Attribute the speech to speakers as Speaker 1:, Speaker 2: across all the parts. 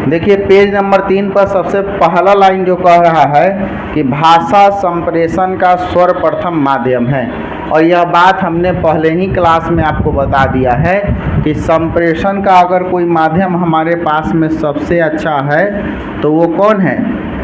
Speaker 1: देखिए page number 3 पर सबसे पहला लाइन जो कह रहा है कि भाषा संप्रेषण का सर्वप्रथम माध्यम है। और यह बात हमने पहले ही क्लास में आपको बता दिया है कि संप्रेषण का अगर कोई माध्यम हमारे पास में सबसे अच्छा है तो वो कौन है?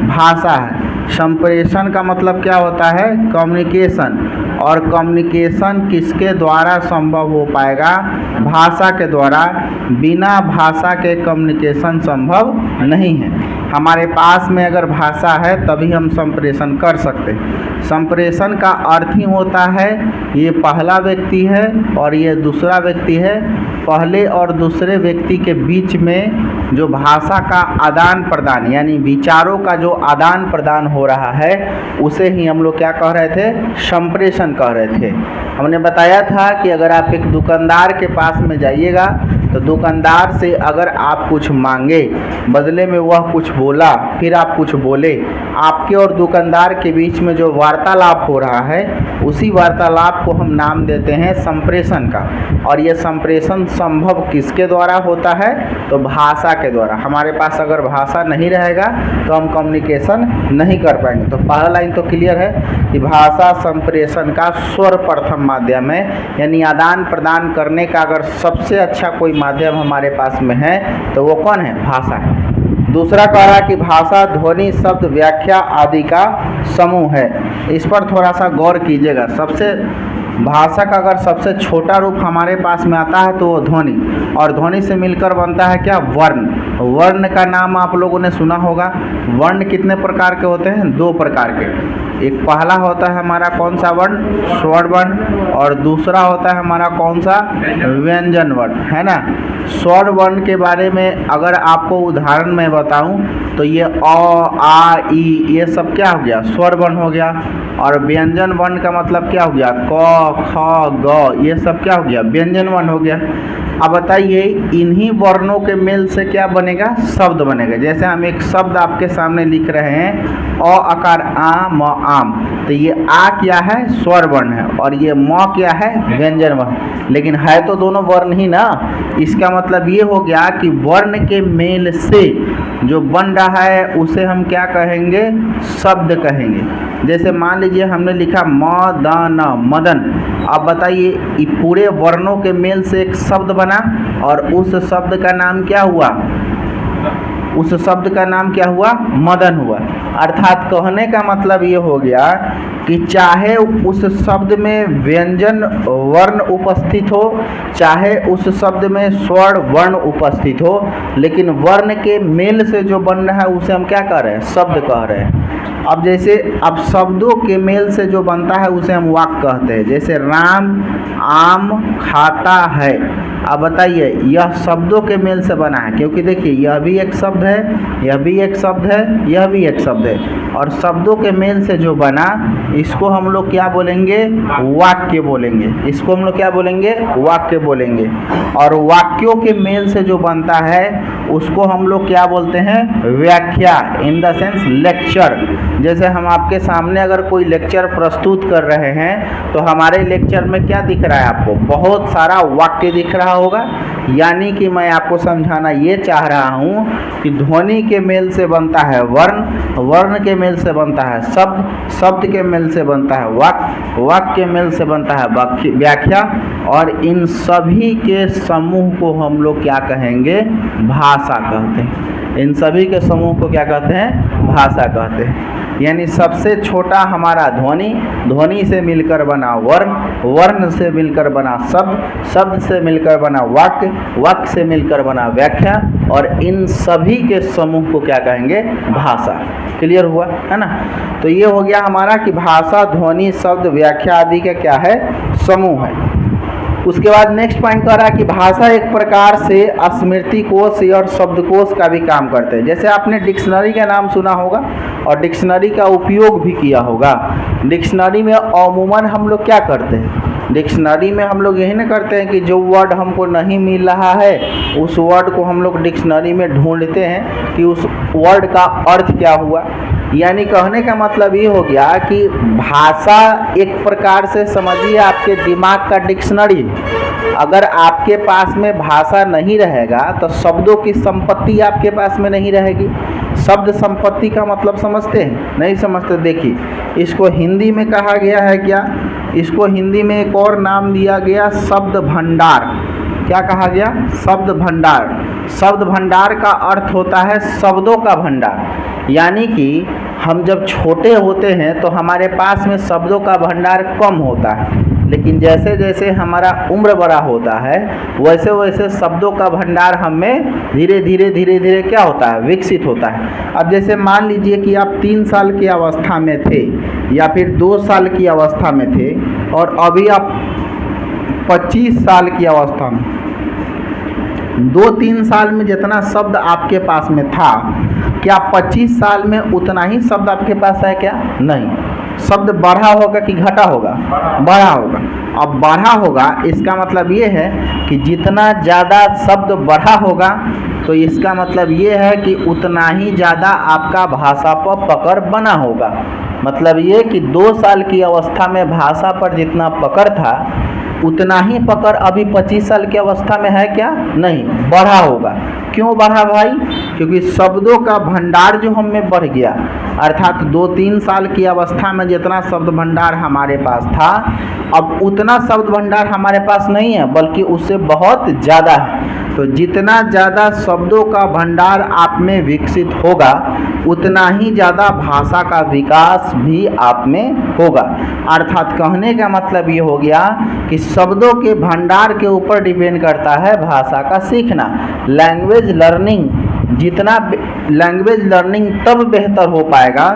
Speaker 1: भाषा है। संप्रेषण का मतलब क्या होता है? कम्युनिकेशन। और कम्युनिकेशन किसके द्वारा संभव हो पाएगा? भाषा के द्वारा। बिना भाषा के कम्युनिकेशन संभव नहीं है। हमारे पास में अगर भाषा है तभी हम संप्रेषण कर सकते हैं। संप्रेषण का अर्थ ही होता है ये पहला व्यक्ति है और ये दूसरा व्यक्ति है। पहले और दूसरे व्यक्ति के बीच में जो भाषा का आदान प्रदान यानी विचारों का जो आदान प्रदान हो रहा है उसे ही हम लोग क्या कह रहे थे? संप्रेषण कह रहे थे। हमने बताया था कि अगर आप एक दुकानदार के पास में जाइएगा तो दुकानदार से अगर आप कुछ मांगे, बदले में वह कुछ बोला, फिर आप कुछ बोले, आपके और दुकानदार के बीच में जो वार्तालाप हो रहा है उसी वार्तालाप को हम नाम देते हैं संप्रेषण का। और ये संप्रेषण संभव किसके द्वारा होता है? तो भाषा के द्वारा। हमारे पास अगर भाषा नहीं रहेगा तो हम कम्युनिकेशन नहीं कर पाएंगे। तो पहला लाइन तो क्लियर है कि भाषा संप्रेषण का सर्वप्रथम माध्यम है, यानी आदान प्रदान करने का अगर सबसे अच्छा कोई माध्यम हमारे पास में है तो वो कौन है? भाषा है। दूसरा कह रहा है कि भाषा ध्वनि शब्द व्याख्या आदि का समूह है। इस पर थोड़ा सा गौर कीजिएगा। भाषा का अगर सबसे छोटा रूप हमारे पास में आता है तो वो ध्वनि, और ध्वनि से मिलकर बनता है क्या? वर्ण। वर्ण का नाम आप लोगों ने सुना होगा। वर्ण कितने प्रकार के होते हैं? 2 प्रकार के। एक पहला होता है हमारा कौन सा वर्ण? स्वर वर्ण। और दूसरा होता है हमारा कौन सा? व्यंजन वर्ण, है ना। स्वर वर्ण के बारे में अगर आपको उदाहरण मैं बताऊं तो ये अ, आ, ई ये सब क्या हो गया? स्वर वर्ण हो गया। और व्यंजन वर्ण का मतलब क्या हो गया? क, ख, ग ये सब क्या हो गया? व्यंजन वर्ण हो गया। अब बताइए इन्हीं वर्णों के मेल से क्या बनेगा? शब्द बनेगा। जैसे हम एक शब्द आपके सामने लिख रहे हैं अ आकार आ म आम, तो ये आ क्या है? स्वर वर्ण है और ये म क्या है? व्यंजन वर्ण। लेकिन है तो दोनों वर्ण ही ना। इसका मतलब ये हो गया कि वर्ण के मेल से जो बन रहा है उसे हम क्या कहेंगे? शब्द कहेंगे। जैसे मान लीजिए हमने लिखा मदन, मदन। अब बताइए पूरे वर्णों के मेल से एक शब्द बना और उस शब्द का नाम क्या हुआ? उस शब्द का नाम क्या हुआ? मदन हुआ। अर्थात कहने का मतलब ये हो गया कि चाहे उस शब्द में व्यंजन वर्ण उपस्थित हो, चाहे उस शब्द में स्वर वर्ण उपस्थित हो, लेकिन वर्ण के मेल से जो बन रहा है उसे हम क्या कह रहे हैं? शब्द कह रहे हैं। अब जैसे अब शब्दों के मेल से जो बनता है उसे हम वाक्य कहते हैं। जैसे राम आम खाता है। अब बताइए यह शब्दों के मेल से बना है, क्योंकि देखिए यह भी एक शब्द है, यह भी एक शब्द है, यह भी एक शब्द है, और शब्दों के मेल से जो बना इसको हम लोग क्या बोलेंगे? वाक्य बोलेंगे। इसको हम लोग क्या बोलेंगे? वाक्य बोलेंगे। और वाक्यों के मेल से जो बनता है उसको हम लोग क्या बोलते हैं? व्याख्या, इन द सेंस लेक्चर। जैसे हम आपके सामने अगर कोई लेक्चर प्रस्तुत कर रहे हैं तो हमारे लेक्चर में क्या दिख रहा है आपको? बहुत सारा वाक्य दिख रहा होगा। यानी कि मैं आपको समझाना ये चाह रहा हूँ कि ध्वनि के मेल से बनता है वर्ण, वर्ण के मेल से बनता है शब्द, शब्द के मेल से बनता है वाक्य, वाक्य के मेल से बनता है व्याख्या, और इन सभी के समूह को हम लोग क्या कहेंगे? भाषा कहते हैं। इन सभी के समूह को क्या कहते हैं? भाषा कहते हैं। यानी सबसे छोटा हमारा ध्वनि, ध्वनि से मिलकर बना वर्ण, वर्ण से मिलकर बना शब्द, शब्द से मिलकर बना वाक्य, वाक्य से मिलकर बना व्याख्या, और इन सभी के समूह को क्या कहेंगे? भाषा। क्लियर हुआ है ना। तो ये हो गया हमारा कि भाषा ध्वनि शब्द व्याख्या आदि का क्या है? समूह है। उसके बाद नेक्स्ट पॉइंट कह रहा है कि भाषा एक प्रकार से स्मृति कोश और शब्दकोश का भी काम करते हैं। जैसे आपने डिक्शनरी का नाम सुना होगा और डिक्शनरी का उपयोग भी किया होगा। डिक्शनरी में अमूमन हम लोग क्या करते हैं? डिक्शनरी में हम लोग यही ना करते हैं कि जो वर्ड हमको नहीं मिल रहा है उस वर्ड को हम लोग डिक्शनरी में ढूंढते हैं कि उस वर्ड का अर्थ क्या हुआ। यानी कहने का मतलब ये हो गया कि भाषा एक प्रकार से समझिए आपके दिमाग का डिक्शनरी। अगर आपके पास में भाषा नहीं रहेगा तो शब्दों की संपत्ति आपके पास में नहीं रहेगी। शब्द संपत्ति का मतलब समझते हैं? नहीं समझते। देखिए, इसको हिंदी में कहा गया है क्या? इसको हिंदी में एक और नाम दिया गया, शब्द भंडार। क्या कहा गया? शब्द भंडार। शब्द भंडार का अर्थ होता है शब्दों का भंडार। यानी कि हम जब छोटे होते हैं तो हमारे पास में शब्दों का भंडार कम होता है, लेकिन जैसे जैसे हमारा उम्र बड़ा होता है वैसे वैसे शब्दों का भंडार हमें धीरे धीरे क्या होता है? विकसित होता है। अब जैसे मान लीजिए कि आप 3 साल की अवस्था में थे या फिर 2 साल की अवस्था में थे और अभी आप 25 साल की अवस्था में, 2-3 साल में जितना शब्द आपके पास में था, क्या 25 साल में उतना ही शब्द आपके पास है क्या? नहीं। शब्द बढ़ा होगा कि घटा होगा? बढ़ा होगा। अब बढ़ा होगा इसका मतलब ये है कि जितना ज़्यादा शब्द बढ़ा होगा तो इसका मतलब ये है कि उतना ही ज़्यादा आपका भाषा पर पकड़ बना होगा। मतलब ये कि 2 साल की अवस्था में भाषा पर जितना पकड़ था उतना ही पकड़ अभी 25 साल की अवस्था में है क्या? नहीं, बढ़ा होगा। क्यों बढ़ा भाई? क्योंकि शब्दों का भंडार जो हम में बढ़ गया। अर्थात 2-3 साल की अवस्था में जितना शब्द भंडार हमारे पास था, अब उतना शब्द भंडार हमारे पास नहीं है, बल्कि उससे बहुत ज़्यादा है। तो जितना ज़्यादा शब्दों का भंडार आप में विकसित होगा उतना ही ज़्यादा भाषा का विकास भी आप में होगा। अर्थात कहने का मतलब ये हो गया कि शब्दों के भंडार के ऊपर डिपेंड करता है भाषा का सीखना। लैंग्वेज लर्निंग तब बेहतर हो पाएगा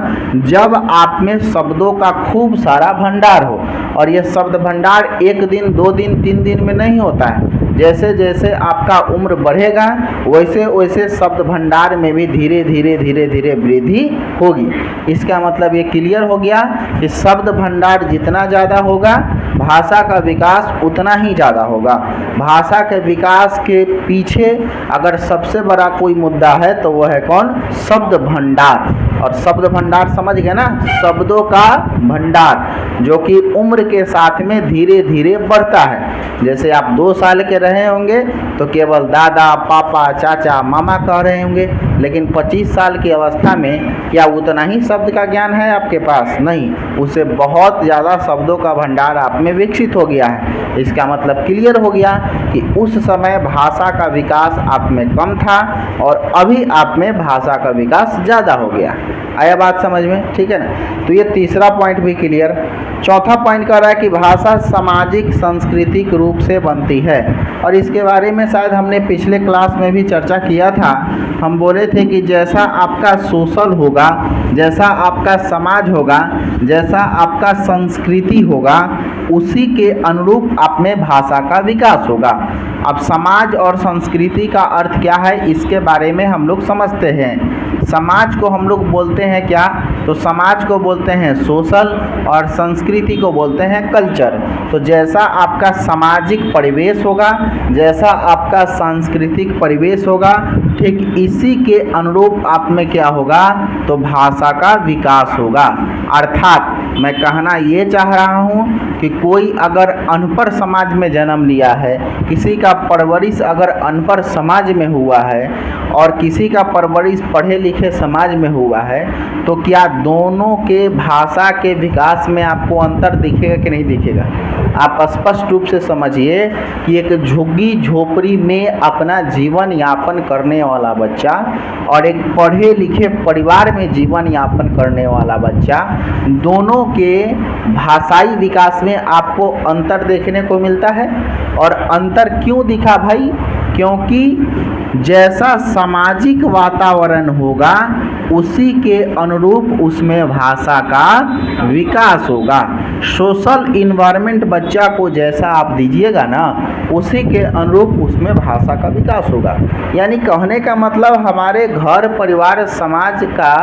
Speaker 1: जब आप में शब्दों का खूब सारा भंडार हो। और ये शब्द भंडार 1 दिन 2 दिन 3 दिन में नहीं होता है। जैसे जैसे आपका उम्र बढ़ेगा वैसे वैसे शब्द भंडार में भी धीरे धीरे वृद्धि होगी। इसका मतलब ये क्लियर हो गया कि शब्द भंडार जितना ज़्यादा होगा भाषा का विकास उतना ही ज़्यादा होगा। भाषा के विकास के पीछे अगर सबसे बड़ा कोई मुद्दा है तो वह है कौन? शब्द भंडार। और शब्द भंडार समझ गए ना? शब्दों का भंडार जो कि उम्र के साथ में धीरे धीरे बढ़ता है। जैसे आप 2 साल के रहे होंगे तो केवल दादा, पापा, चाचा, मामा कह रहे होंगे, लेकिन 25 साल की अवस्था में क्या उतना ही शब्द का ज्ञान है आपके पास? नहीं, उससे बहुत ज़्यादा शब्दों का भंडार आप में विकसित हो गया है। इसका मतलब क्लियर हो गया कि उस समय भाषा का विकास आप में कम था और अभी आप में भाषा का विकास ज़्यादा हो गया। आया बात समझ में? ठीक है ना? तो ये तीसरा पॉइंट भी क्लियर। चौथा पॉइंट कह रहा है कि भाषा सामाजिक सांस्कृतिक रूप से बनती है, और इसके बारे में शायद हमने पिछले क्लास में भी चर्चा किया था। हम बोले थे कि जैसा आपका सोशल होगा, जैसा आपका समाज होगा, जैसा आपका संस्कृति होगा, उसी के अनुरूप आप में भाषा का विकास होगा। अब समाज और संस्कृति का अर्थ क्या है इसके बारे में हम लोग समझते हैं। समाज को हम लोग बोलते हैं क्या? तो समाज को बोलते हैं सोशल और संस्कृति को बोलते हैं कल्चर। तो जैसा आपका सामाजिक परिवेश होगा, जैसा आपका सांस्कृतिक परिवेश होगा, ठीक इसी के अनुरूप आप में क्या होगा? तो भाषा का विकास होगा। अर्थात मैं कहना ये चाह रहा हूँ कि कोई अगर अनपढ़ समाज में जन्म लिया है, किसी का परवरिश अगर अनपढ़ समाज में हुआ है और किसी का परवरिश पढ़े लिखे समाज में हुआ है, तो क्या दोनों के भाषा के विकास में आपको अंतर दिखेगा कि नहीं दिखेगा? आप स्पष्ट रूप से समझिए कि एक झुग्गी झोपड़ी में अपना जीवन यापन करने वाला बच्चा और एक पढ़े लिखे परिवार में जीवन यापन करने वाला बच्चा, दोनों के भाषाई विकास में आपको अंतर देखने को मिलता है। और अंतर क्यों दिखा भाई? क्योंकि जैसा सामाजिक वातावरण होगा उसी के अनुरूप उसमें भाषा का विकास होगा। सोशल इन्वायरमेंट बच्चा को जैसा आप दीजिएगा ना, उसी के अनुरूप उसमें भाषा का विकास होगा। यानी कहने का मतलब हमारे घर परिवार समाज का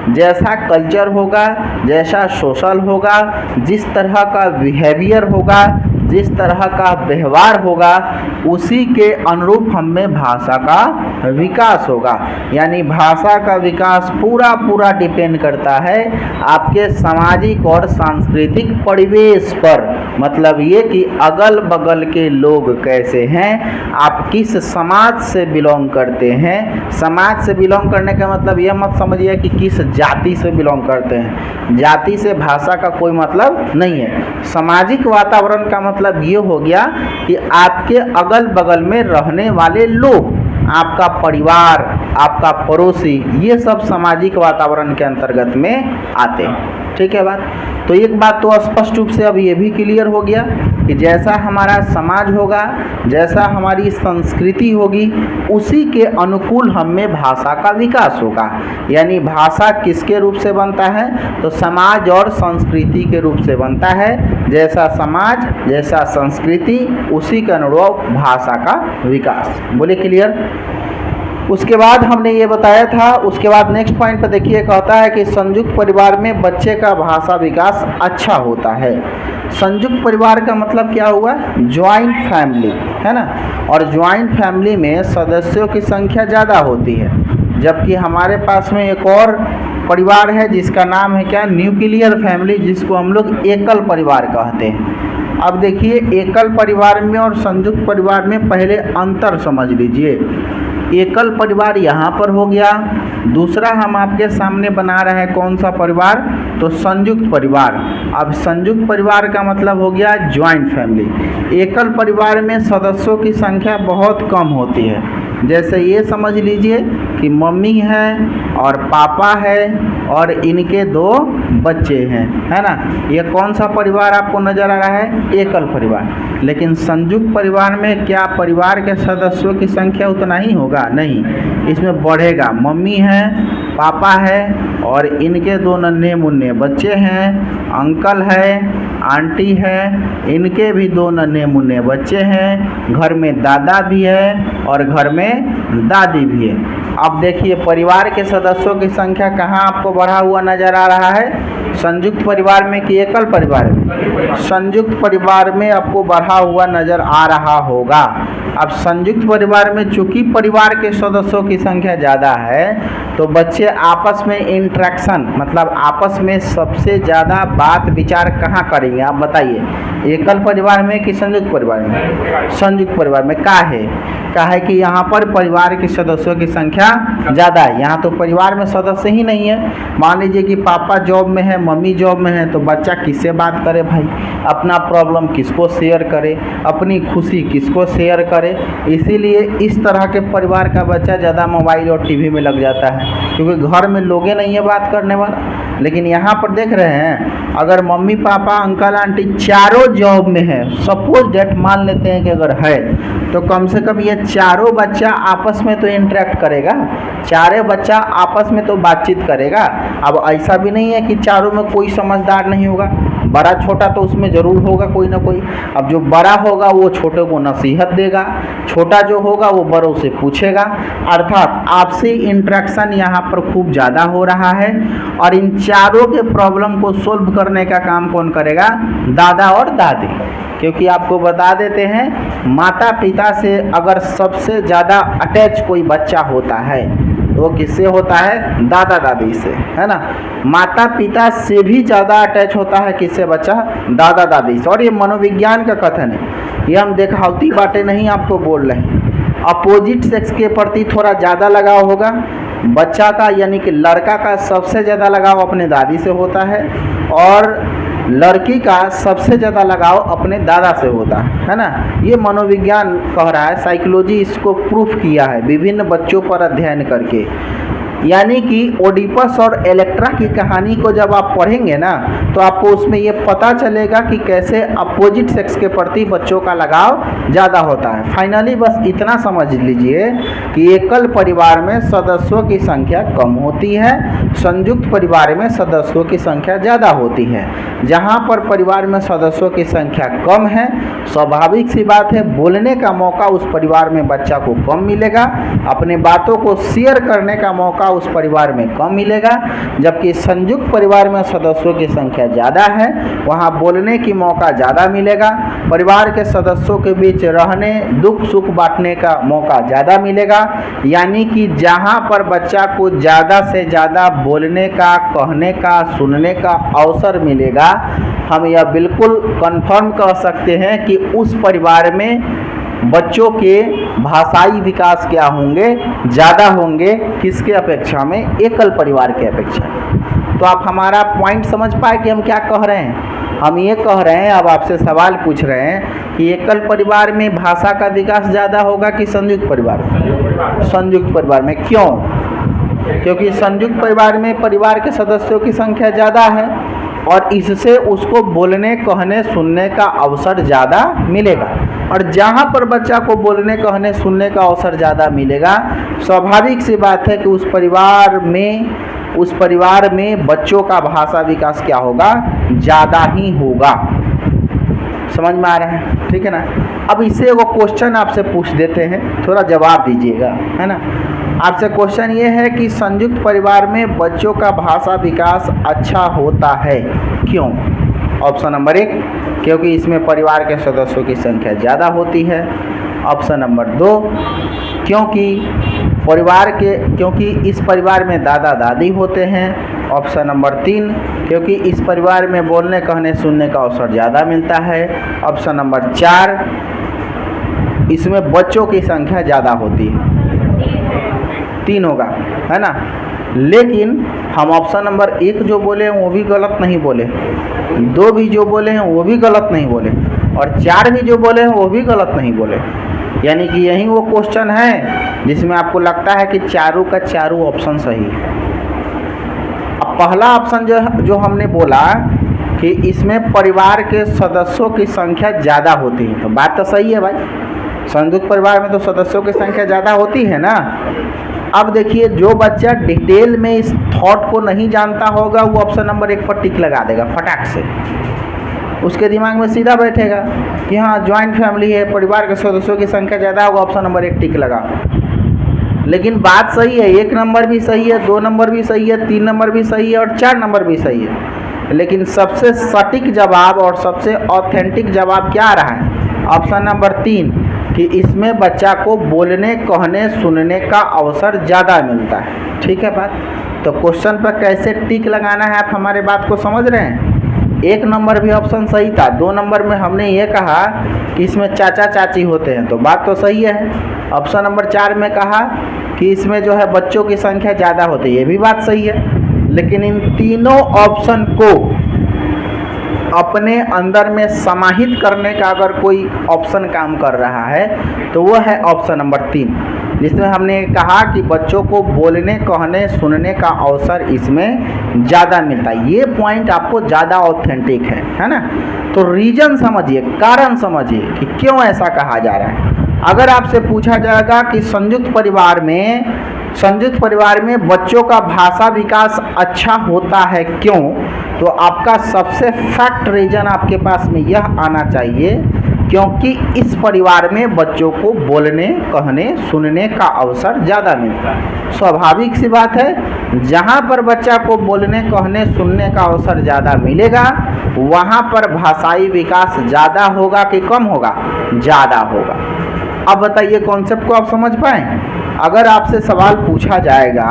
Speaker 1: जैसा कल्चर होगा, जैसा सोशल होगा, जिस तरह का बिहेवियर होगा, जिस तरह का व्यवहार होगा उसी के अनुरूप हम में भाषा का विकास होगा। यानी भाषा का विकास पूरा डिपेंड करता है आपके सामाजिक और सांस्कृतिक परिवेश पर। मतलब ये कि अगल बगल के लोग कैसे हैं, आप किस समाज से बिलोंग करते हैं। समाज से बिलोंग करने का मतलब ये मत समझिए कि किस जाति से बिलोंग करते हैं। जाति से भाषा का कोई मतलब नहीं है। सामाजिक वातावरण का मतलब ये हो गया कि आपके अगल बगल में रहने वाले लोग, आपका परिवार, आपका पड़ोसी, ये सब सामाजिक वातावरण के अंतर्गत में आते हैं। ठीक है बात। तो एक बात तो स्पष्ट रूप से अब ये भी क्लियर हो गया कि जैसा हमारा समाज होगा, जैसा हमारी संस्कृति होगी, उसी के अनुकूल हम में भाषा का विकास होगा। यानी भाषा किसके रूप से बनता है, तो समाज और संस्कृति के रूप से बनता है। जैसा समाज, जैसा संस्कृति, उसी के अनुरूप भाषा का विकास। बोले क्लियर। उसके बाद हमने ये बताया था, उसके बाद नेक्स्ट पॉइंट पर देखिए, कहता है कि संयुक्त परिवार में बच्चे का भाषा विकास अच्छा होता है। संयुक्त परिवार का मतलब क्या हुआ, ज्वाइंट फैमिली, है ना। और ज्वाइंट फैमिली में सदस्यों की संख्या ज़्यादा होती है, जबकि हमारे पास में एक और परिवार है जिसका नाम है क्या, न्यूक्लियर फैमिली, जिसको हम लोग एकल परिवार कहते हैं। अब देखिए, एकल परिवार में और संयुक्त परिवार में पहले अंतर समझ लीजिए। एकल परिवार यहाँ पर हो गया, दूसरा हम आपके सामने बना रहे हैं कौन सा परिवार, तो संयुक्त परिवार। अब संयुक्त परिवार का मतलब हो गया ज्वाइंट फैमिली। एकल परिवार में सदस्यों की संख्या बहुत कम होती है। जैसे ये समझ लीजिए कि मम्मी है और पापा है और इनके 2 बच्चे हैं, है ना। ये कौन सा परिवार आपको नज़र आ रहा है, एकल परिवार। लेकिन संयुक्त परिवार में क्या परिवार के सदस्यों की संख्या उतना ही होगा, नहीं, इसमें बढ़ेगा। मम्मी है, पापा है और इनके 2 नन्हे मुन्ने बच्चे हैं, अंकल है, आंटी है, इनके भी 2 नन्हे मुन्ने बच्चे हैं, घर में दादा भी है और घर में दादी भी है। अब देखिए, परिवार के सदस्यों की संख्या कहाँ आपको बढ़ा हुआ नज़र आ रहा है, संयुक्त परिवार में कि एकल परिवार में, संयुक्त परिवार में आपको बढ़ा हुआ नज़र आ रहा होगा। अब संयुक्त परिवार में चूंकि परिवार के सदस्यों की संख्या ज़्यादा है, तो बच्चे आपस में इंटरेक्शन, मतलब आपस में सबसे ज़्यादा बात विचार कहाँ करेंगे, आप बताइए, एकल परिवार में कि संयुक्त परिवार में। संयुक्त परिवार में का है कि यहाँ पर परिवार के सदस्यों की संख्या ज़्यादा है। यहाँ तो परिवार में सदस्य ही नहीं है। मान लीजिए कि पापा जॉब में है, मम्मी जॉब में है, तो बच्चा किससे बात करे भाई, अपना प्रॉब्लम किसको शेयर करे, अपनी खुशी किसको शेयर करे। इसीलिए इस तरह के परिवार का बच्चा ज़्यादा मोबाइल और टीवी में लग जाता है, क्योंकि घर में लोग नहीं है बात करने वाला। लेकिन यहाँ पर देख रहे हैं, अगर मम्मी पापा अंकल आंटी चारों जॉब में है, सपोज डेट मान लेते हैं कि अगर है, तो कम से कम ये चारों बच्चा आपस में तो इंटरेक्ट करेगा, चारों बच्चा आपस में तो बातचीत करेगा। अब ऐसा भी नहीं है कि चारों में कोई समझदार नहीं होगा, बड़ा छोटा तो उसमें ज़रूर होगा कोई ना कोई। अब जो बड़ा होगा वो छोटे को नसीहत देगा, छोटा जो होगा वो बड़ों से पूछेगा। अर्थात आपसी इंटरेक्शन यहाँ पर खूब ज़्यादा हो रहा है। और इन चारों के प्रॉब्लम को सोल्व करने का काम कौन करेगा, दादा और दादी। क्योंकि आपको बता देते हैं, माता पिता से अगर सबसे ज़्यादा अटैच कोई बच्चा होता है तो वो किससे होता है, दादा दादी से, है ना। माता पिता से भी ज़्यादा अटैच होता है किससे बच्चा, दादा दादी से। और ये मनोविज्ञान का कथन है, ये हम देखावती बातें नहीं आपको बोल रहे हैं। अपोजिट सेक्स के प्रति थोड़ा ज़्यादा लगाव होगा बच्चा का, यानी कि लड़का का सबसे ज़्यादा लगाव अपने दादी से होता है और लड़की का सबसे ज़्यादा लगाव अपने दादा से होता है ना। ये मनोविज्ञान कह रहा है, साइकोलॉजी इसको प्रूफ किया है विभिन्न बच्चों पर अध्ययन करके। यानी कि ओडिपस और इलेक्ट्रा की कहानी को जब आप पढ़ेंगे ना, तो आपको उसमें ये पता चलेगा कि कैसे अपोजिट सेक्स के प्रति बच्चों का लगाव ज़्यादा होता है। फाइनली बस इतना समझ लीजिए कि एकल परिवार में सदस्यों की संख्या कम होती है, संयुक्त परिवार में सदस्यों की संख्या ज़्यादा होती है। जहाँ पर परिवार में सदस्यों की संख्या कम है, स्वाभाविक सी बात है, बोलने का मौका उस परिवार में बच्चा को कम मिलेगा, अपने बातों को शेयर करने का मौका उस परिवार में कम मिलेगा, जबकि संयुक्त परिवार में सदस्यों की संख्या ज़्यादा है, वहाँ बोलने की मौका ज़्यादा मिलेगा, परिवार के सदस्यों के बीच रहने, दुख सुख बांटने का मौका ज़्यादा मिलेगा। यानी कि जहाँ पर बच्चा को ज़्यादा से ज़्यादा बोलने का, कहने का, सुनने का अवसर मिलेगा, हम यह बिल्कुल कन्फर्म कर सकते हैं कि उस परिवार में बच्चों के भाषाई विकास क्या होंगे, ज़्यादा होंगे, किसके अपेक्षा में, एकल परिवार के अपेक्षा। तो आप हमारा पॉइंट समझ पाए कि हम क्या कह रहे हैं। हम ये कह रहे हैं, अब आपसे सवाल पूछ रहे हैं कि एकल परिवार में भाषा का विकास ज़्यादा होगा कि संयुक्त परिवार में? संयुक्त परिवार में। क्यों? क्योंकि संयुक्त परिवार में परिवार के सदस्यों की संख्या ज़्यादा है और इससे उसको बोलने, कहने, सुनने का अवसर ज़्यादा मिलेगा। और जहाँ पर बच्चा को बोलने, कहने, सुनने का अवसर ज़्यादा मिलेगा, स्वाभाविक सी बात है कि उस परिवार में बच्चों का भाषा विकास क्या होगा, ज़्यादा ही होगा। समझ में आ रहा है? ठीक है ना। अब इससे वो क्वेश्चन आपसे पूछ देते हैं, थोड़ा जवाब दीजिएगा, है ना। आपसे क्वेश्चन ये है कि संयुक्त परिवार में बच्चों का भाषा विकास अच्छा होता है, क्यों? ऑप्शन नंबर 1, क्योंकि इसमें परिवार के सदस्यों की संख्या ज़्यादा होती है। ऑप्शन नंबर 2, क्योंकि इस परिवार में दादा दादी होते हैं। ऑप्शन नंबर 3, क्योंकि इस परिवार में बोलने, कहने, सुनने का अवसर ज़्यादा मिलता है। ऑप्शन नंबर 4, इसमें बच्चों की संख्या ज़्यादा होती है। 3 होगा, है ना। लेकिन हम ऑप्शन नंबर 1 जो बोले हैं वो भी गलत नहीं बोले, 2 भी जो बोले हैं वो भी गलत नहीं बोले, और 4 भी जो बोले हैं वो भी गलत नहीं बोले। यानी कि यही वो क्वेश्चन है जिसमें आपको लगता है कि चारों का चारों ऑप्शन सही है। अब पहला ऑप्शन जो हमने बोला कि इसमें परिवार के सदस्यों की संख्या ज़्यादा होती है, तो बात तो सही है भाई। संयुक्त परिवार में तो सदस्यों की संख्या ज़्यादा होती है ना। अब देखिए, जो बच्चा डिटेल में इस थॉट को नहीं जानता होगा वो ऑप्शन नंबर 1 पर टिक लगा देगा फटाक से। उसके दिमाग में सीधा बैठेगा कि हाँ ज्वाइंट फैमिली है, परिवार के सदस्यों की संख्या ज़्यादा होगा, ऑप्शन नंबर 1 टिक लगा। लेकिन बात सही है, 1 नंबर भी सही है, 2 नंबर भी सही है, 3 नंबर भी सही है और 4 नंबर भी सही है। लेकिन सबसे सटीक जवाब और सबसे ऑथेंटिक जवाब क्या आ रहा है? ऑप्शन नंबर 3, कि इसमें बच्चा को बोलने, कहने, सुनने का अवसर ज़्यादा मिलता है। ठीक है बात। तो क्वेश्चन पर कैसे टिक लगाना है, आप हमारे बात को समझ रहे हैं। 1 नंबर भी ऑप्शन सही था, 2 नंबर में हमने ये कहा कि इसमें चाचा चाची होते हैं, तो बात तो सही है। ऑप्शन नंबर 4 में कहा कि इसमें जो है बच्चों की संख्या ज़्यादा होती है, ये भी बात सही है। लेकिन इन तीनों ऑप्शन को अपने अंदर में समाहित करने का अगर कोई ऑप्शन काम कर रहा है तो वो है ऑप्शन नंबर 3, जिसमें हमने कहा कि बच्चों को बोलने, कहने, सुनने का अवसर इसमें ज़्यादा मिलता है। ये पॉइंट आपको ज़्यादा ऑथेंटिक है ना। तो रीज़न समझिए, कारण समझिए कि क्यों ऐसा कहा जा रहा है। अगर आपसे पूछा जाएगा कि संयुक्त परिवार में बच्चों का भाषा विकास अच्छा होता है क्यों, तो आपका सबसे फैक्ट रीजन आपके पास में यह आना चाहिए क्योंकि इस परिवार में बच्चों को बोलने, कहने, सुनने का अवसर ज़्यादा मिलता है। स्वाभाविक सी बात है, जहाँ पर बच्चा को बोलने, कहने, सुनने का अवसर ज़्यादा मिलेगा वहाँ पर भाषाई विकास ज़्यादा होगा कि कम होगा? ज़्यादा होगा। अब बताइए कॉन्सेप्ट को आप समझ पाएँ। अगर आपसे सवाल पूछा जाएगा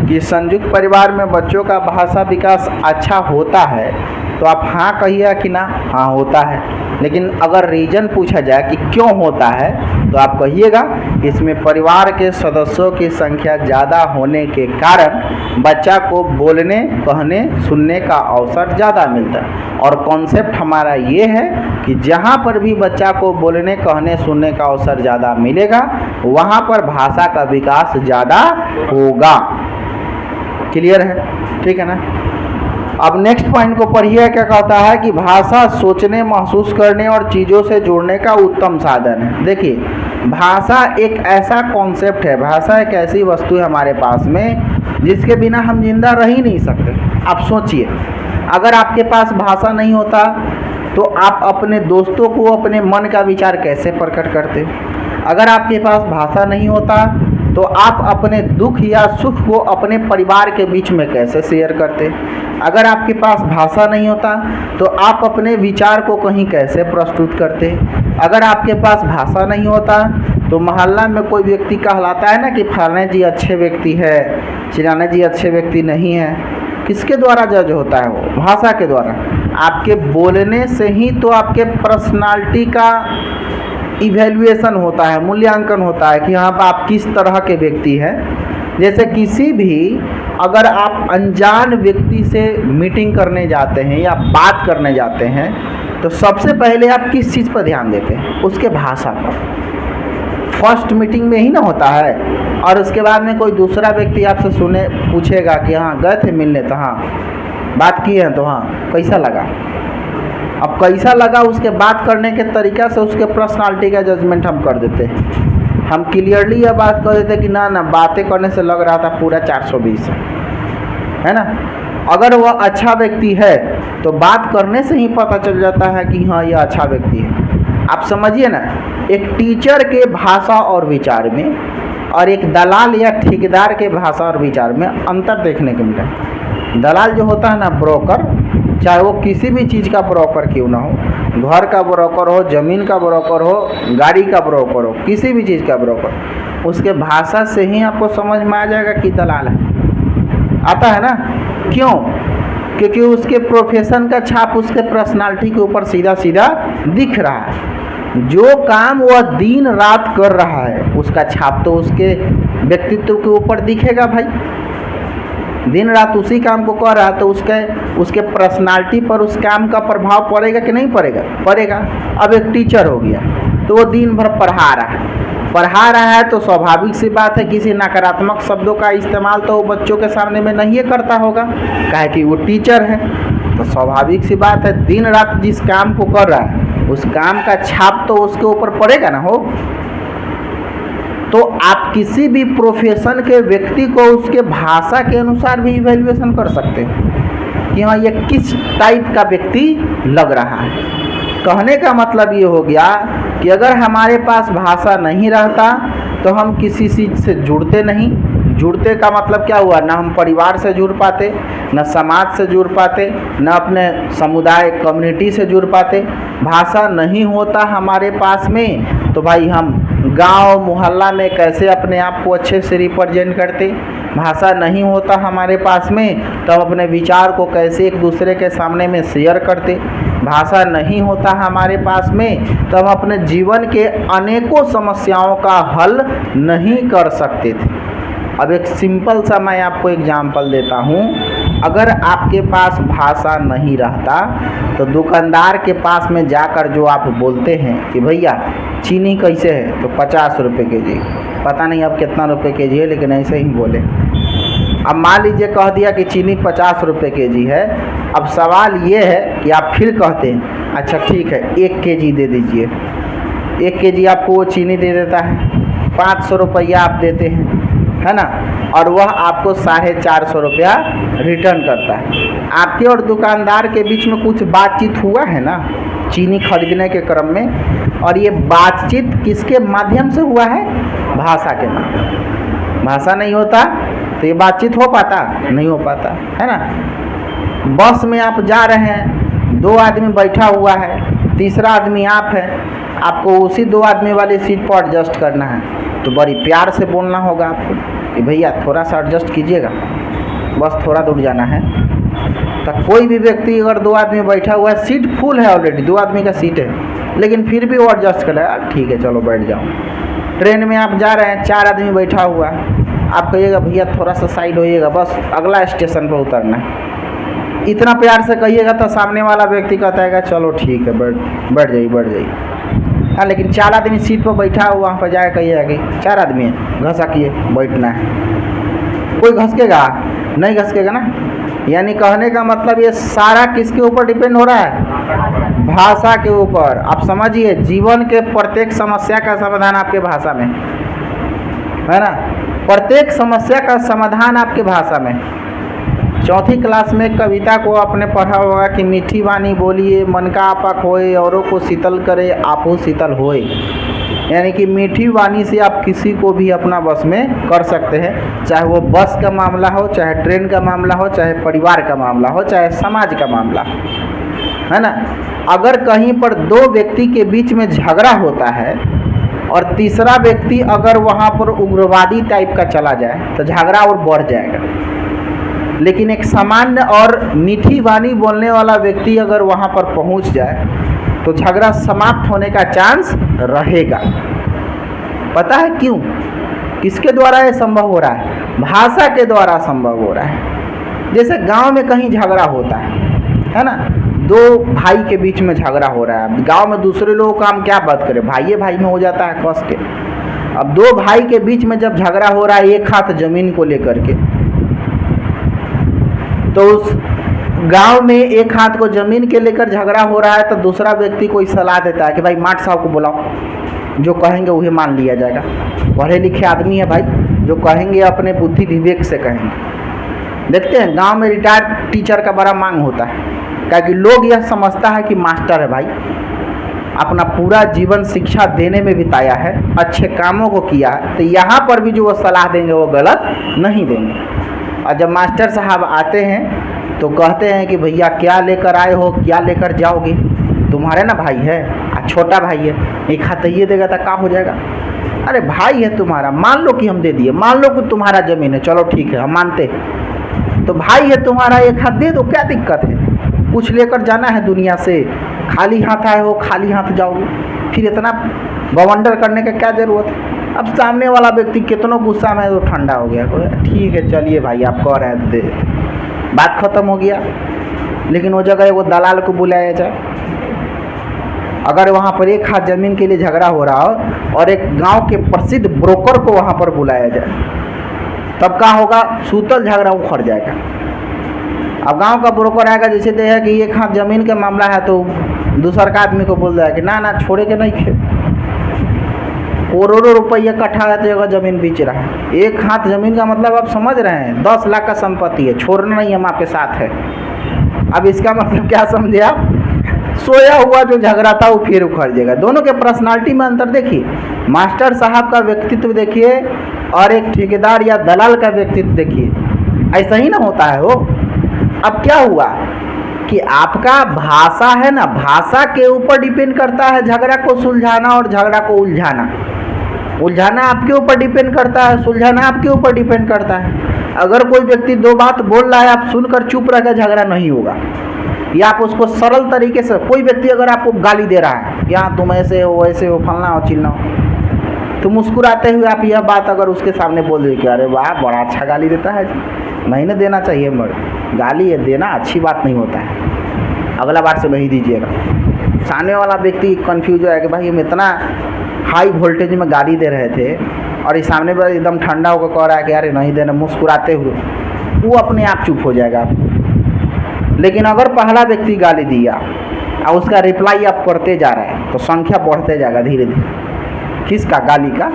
Speaker 1: कि संयुक्त परिवार में बच्चों का भाषा विकास अच्छा होता है तो आप हाँ कहिएगा कि ना, हाँ होता है। लेकिन अगर रीजन पूछा जाए कि क्यों होता है तो आप कहिएगा इसमें परिवार के सदस्यों की संख्या ज़्यादा होने के कारण बच्चा को बोलने, कहने, सुनने का अवसर ज़्यादा मिलता है। और कॉन्सेप्ट हमारा ये है कि जहाँ पर भी बच्चा को बोलने, कहने, सुनने का अवसर ज़्यादा मिलेगा वहाँ पर भाषा का विकास ज़्यादा होगा। क्लियर है? ठीक है ना। अब नेक्स्ट पॉइंट को पढ़िए, क्या कहता है कि भाषा सोचने, महसूस करने और चीज़ों से जुड़ने का उत्तम साधन है। देखिए, भाषा एक ऐसा कॉन्सेप्ट है, भाषा एक ऐसी वस्तु है हमारे पास में जिसके बिना हम जिंदा रह ही नहीं सकते। आप सोचिए, अगर आपके पास भाषा नहीं होता तो आप अपने दोस्तों को अपने मन का विचार कैसे प्रकट करते? अगर आपके पास भाषा नहीं होता तो आप अपने दुख या सुख को अपने परिवार के बीच में कैसे शेयर करते? अगर आपके पास भाषा नहीं होता तो आप अपने विचार को कहीं कैसे प्रस्तुत करते? अगर आपके पास भाषा नहीं होता तो मोहल्ला में कोई व्यक्ति कहलाता है ना कि फलाने जी अच्छे व्यक्ति है, चिराने जी अच्छे व्यक्ति नहीं है। किसके द्वारा जज होता है? वो भाषा के द्वारा। आपके बोलने से ही तो आपके पर्सनालिटी का इवैल्यूएशन होता है, मूल्यांकन होता है कि हाँ आप किस तरह के व्यक्ति हैं। जैसे किसी भी अगर आप अनजान व्यक्ति से मीटिंग करने जाते हैं या बात करने जाते हैं तो सबसे पहले आप किस चीज़ पर ध्यान देते हैं? उसके भाषा पर। फर्स्ट मीटिंग में ही ना होता है, और उसके बाद में कोई दूसरा व्यक्ति आपसे पूछेगा कि हाँ गए थे मिलने, तो हाँ बात की है, तो हाँ कैसा लगा। अब कैसा लगा उसके बात करने के तरीक़ा से उसके पर्सनालिटी का जजमेंट हम कर देते हैं। हम क्लियरली यह बात कर देते कि ना बातें करने से लग रहा था पूरा 420 है ना। अगर वह अच्छा व्यक्ति है तो बात करने से ही पता चल जाता है कि हाँ यह अच्छा व्यक्ति है। आप समझिए ना, एक टीचर के भाषा और विचार में और एक दलाल या ठेकेदार के भाषा और विचार में अंतर देखने को मिला। दलाल जो होता है ना, ब्रोकर, चाहे वो किसी भी चीज़ का ब्रोकर क्यों ना हो, घर का ब्रोकर हो, ज़मीन का ब्रोकर हो, गाड़ी का ब्रोकर हो, किसी भी चीज़ का ब्रोकर, उसके भाषा से ही आपको समझ में आ जाएगा कि दलाल है। आता है ना, क्यों? क्योंकि उसके प्रोफेशन का छाप उसके पर्सनालिटी के ऊपर सीधा सीधा दिख रहा है। जो काम वह दिन रात कर रहा है उसका छाप तो उसके व्यक्तित्व के ऊपर दिखेगा भाई। दिन रात उसी काम को कर रहा है तो उसके पर्सनालिटी पर उस काम का प्रभाव पड़ेगा कि नहीं पड़ेगा? पड़ेगा। अब एक टीचर हो गया तो वो दिन भर पढ़ा रहा है तो स्वाभाविक सी बात है किसी नकारात्मक शब्दों का इस्तेमाल तो वो बच्चों के सामने में नहीं करता होगा, काहे कि वो टीचर है। तो स्वाभाविक सी बात है दिन रात जिस काम को कर रहा है उस काम का छाप तो उसके ऊपर पड़ेगा ना हो। तो आप किसी भी प्रोफेशन के व्यक्ति को उसके भाषा के अनुसार भी इवैल्यूएशन कर सकते हैं कि हाँ ये किस टाइप का व्यक्ति लग रहा है। कहने का मतलब ये हो गया कि अगर हमारे पास भाषा नहीं रहता तो हम किसी चीज़ से जुड़ते नहीं। जुड़ते का मतलब क्या हुआ? ना हम परिवार से जुड़ पाते, न समाज से जुड़ पाते, न अपने समुदाय कम्युनिटी से जुड़ पाते। भाषा नहीं होता हमारे पास में तो भाई हम गांव मोहल्ला में कैसे अपने आप को अच्छे से रिप्रेजेंट करते? भाषा नहीं होता हमारे पास में तो हम अपने विचार को कैसे एक दूसरे के सामने में शेयर करते? भाषा नहीं होता हमारे पास में तो हम अपने जीवन के अनेकों समस्याओं का हल नहीं कर सकते थे। अब एक सिंपल सा मैं आपको एग्जाम्पल देता हूँ। अगर आपके पास भाषा नहीं रहता तो दुकानदार के पास में जाकर जो आप बोलते हैं कि भैया चीनी कैसे है, तो 50 रुपये के.जी। पता नहीं अब कितना रुपये के.जी है, लेकिन ऐसे ही बोले। अब मान लीजिए कह दिया कि चीनी 50 रुपये के.जी है। अब सवाल ये है कि आप फिर कहते हैं अच्छा ठीक है 1 के.जी दे दीजिए। 1 के.जी आपको वो चीनी दे देता है, 500 रुपया आप देते हैं, है ना, और वह आपको 450 रुपया रिटर्न करता है। आपके और दुकानदार के बीच में कुछ बातचीत हुआ है ना चीनी खरीदने के क्रम में, और ये बातचीत किसके माध्यम से हुआ है? भाषा के माध्यम। भाषा नहीं होता तो ये बातचीत हो पाता? नहीं हो पाता, है ना। बस में आप जा रहे हैं, 2 आदमी बैठा हुआ है, तीसरा आदमी आप है, आपको उसी 2 आदमी वाली सीट पर एडजस्ट करना है तो बड़ी प्यार से बोलना होगा आपको कि भैया थोड़ा सा एडजस्ट कीजिएगा, बस थोड़ा दूर जाना है। तो कोई भी व्यक्ति अगर 2 आदमी बैठा हुआ है, सीट फुल है ऑलरेडी, 2 आदमी का सीट है, लेकिन फिर भी वो एडजस्ट कर रहा है, ठीक है चलो बैठ जाओ। ट्रेन में आप जा रहे हैं, 4 आदमी बैठा हुआ है, आप कहिएगा भैया थोड़ा सा साइड होइएगा, बस अगला स्टेशन पर उतरना है। इतना प्यार से कहिएगा तो सामने वाला व्यक्ति कहता है चलो ठीक है बैठ जाइए। हाँ, लेकिन 4 आदमी सीट पर बैठा हुआ, वहाँ पर जाए कहिएगा कि 4 आदमी है, घसकिए बैठना है। कोई घसकेगा? नहीं घसकेगा ना। यानी कहने का मतलब ये सारा किसके ऊपर डिपेंड हो रहा है? भाषा के ऊपर। आप समझिए जीवन के प्रत्येक समस्या का समाधान आपके भाषा में है ना। प्रत्येक समस्या का समाधान आपके भाषा में। 4th क्लास में कविता को आपने पढ़ा होगा कि मीठी वाणी बोलिए मन का आपा खोए, औरों को शीतल करे आपो शीतल होए। यानी कि मीठी वाणी से आप किसी को भी अपना बस में कर सकते हैं, चाहे वो बस का मामला हो, चाहे ट्रेन का मामला हो, चाहे परिवार का मामला हो, चाहे समाज का मामला हो, है ना। अगर कहीं पर दो व्यक्ति के बीच में झगड़ा होता है और तीसरा व्यक्ति अगर वहाँ पर उग्रवादी टाइप का चला जाए तो झगड़ा और बढ़ जाएगा। लेकिन एक सामान्य और मीठी वाणी बोलने वाला व्यक्ति अगर वहाँ पर पहुँच जाए तो झगड़ा समाप्त होने का चांस रहेगा। पता है क्यों? किसके द्वारा ये संभव हो रहा है? भाषा के द्वारा संभव हो रहा है। जैसे गांव में कहीं झगड़ा होता है ना, दो भाई के बीच में झगड़ा हो रहा है। गांव में दूसरे लोगों का हम क्या बात करें, भाई भाई में हो जाता है कस के। अब दो भाई के बीच में जब झगड़ा हो रहा है एक हाथ जमीन को लेकर के, तो उस गांव में एक हाथ को जमीन के लेकर झगड़ा हो रहा है तो दूसरा व्यक्ति कोई सलाह देता है कि भाई माट साहब को बुलाओ, जो कहेंगे वही मान लिया जाएगा। पढ़े लिखे आदमी है भाई, जो कहेंगे अपने बुद्धि विवेक से कहेंगे। देखते हैं गांव में रिटायर्ड टीचर का बड़ा मांग होता है, क्योंकि लोग यह समझता है कि मास्टर है भाई, अपना पूरा जीवन शिक्षा देने में बिताया है, अच्छे कामों को किया है, तो यहाँ पर भी जो वो सलाह देंगे वो गलत नहीं देंगे। और जब मास्टर साहब आते हैं तो कहते हैं कि भैया क्या लेकर आए हो, क्या लेकर जाओगे, तुम्हारे ना भाई है, छोटा भाई है, एक हाथ ये देगा तो क्या हो जाएगा। अरे भाई है तुम्हारा, मान लो कि हम दे दिए, मान लो कि तुम्हारा ज़मीन है, चलो ठीक है हम मानते, तो भाई है तुम्हारा, एक हाथ दे दो, क्या दिक्कत है। कुछ लेकर जाना है दुनिया से, खाली हाथ आए हो खाली हाथ जाओगे, फिर इतना बवंडर करने का क्या ज़रूरत है। अब सामने वाला व्यक्ति कितनों गुस्सा में तो ठंडा हो गया, ठीक है चलिए भाई आप कह रहे हैं दे, बात ख़त्म हो गया। लेकिन वो जगह वो दलाल को बुलाया जाए, अगर वहाँ पर एक हाथ ज़मीन के लिए झगड़ा हो रहा हो और एक गांव के प्रसिद्ध ब्रोकर को वहाँ पर बुलाया जाए, तब क्या होगा, सूतल झगड़ा उखड़ जाएगा। अब गांव का ब्रोकर आएगा, जैसे दे है कि एक हाथ ज़मीन का मामला है तो दूसर का आदमी को बोल जाए कि ना ना छोड़े के नहीं खे, करोड़ों रुपया कट्ठा जगह ज़मीन बेच रहा है। एक हाथ ज़मीन का मतलब आप समझ रहे हैं, 10 लाख का संपत्ति है, छोड़ना नहीं हम आपके साथ है। अब इसका मतलब क्या समझे आप, सोया हुआ जो झगड़ा था वो फिर उखड़ जाएगा। दोनों के पर्सनालिटी में अंतर देखिए, मास्टर साहब का व्यक्तित्व देखिए और एक ठेकेदार या दलाल का व्यक्तित्व देखिए, ऐसा ही ना होता है वो। अब क्या हुआ कि आपका भाषा है ना, भाषा के ऊपर डिपेंड करता है झगड़ा को सुलझाना और झगड़ा को उलझाना। उलझाना आपके ऊपर डिपेंड करता है, सुलझाना आपके ऊपर डिपेंड करता है। अगर कोई व्यक्ति दो बात बोल रहा है, आप सुनकर चुप रह कर, झगड़ा नहीं होगा। या आप उसको सरल तरीके से, कोई व्यक्ति अगर आपको गाली दे रहा है कि हाँ तुम ऐसे हो वैसे हो फलना हो चिलना हो, तो मुस्कुराते हुए आप यह बात अगर उसके सामने बोल दे कि अरे वाह बड़ा अच्छा गाली देता है, नहीं ना देना चाहिए, मगर गाली ये देना अच्छी बात नहीं होता है, अगला बार से नहीं दीजिएगा। सामने वाला व्यक्ति कन्फ्यूज हो कि भाई हम इतना हाई वोल्टेज में गाली दे रहे थे और इस सामने पर एकदम ठंडा होकर कह रहा है कि अरे नहीं देना, मुस्कुराते हुए, वो अपने आप चुप हो जाएगा। लेकिन अगर पहला व्यक्ति गाली दिया और उसका रिप्लाई आप करते जा रहे हैं तो संख्या बढ़ते जाएगा धीरे धीरे, किसका, गाली का।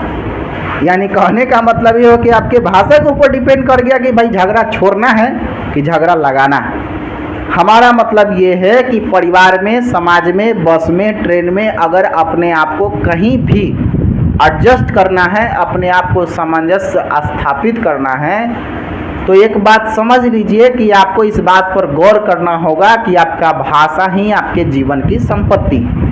Speaker 1: यानी कहने का मतलब ये हो कि आपके भाषा के ऊपर डिपेंड कर गया कि भाई झगड़ा छोड़ना है कि झगड़ा लगाना है। हमारा मतलब ये है कि परिवार में, समाज में, बस में, ट्रेन में अगर अपने आप को कहीं भी एडजस्ट करना है, अपने आप को सामंजस्य स्थापित करना है, तो एक बात समझ लीजिए कि आपको इस बात पर गौर करना होगा कि आपका भाषा ही आपके जीवन की संपत्ति है।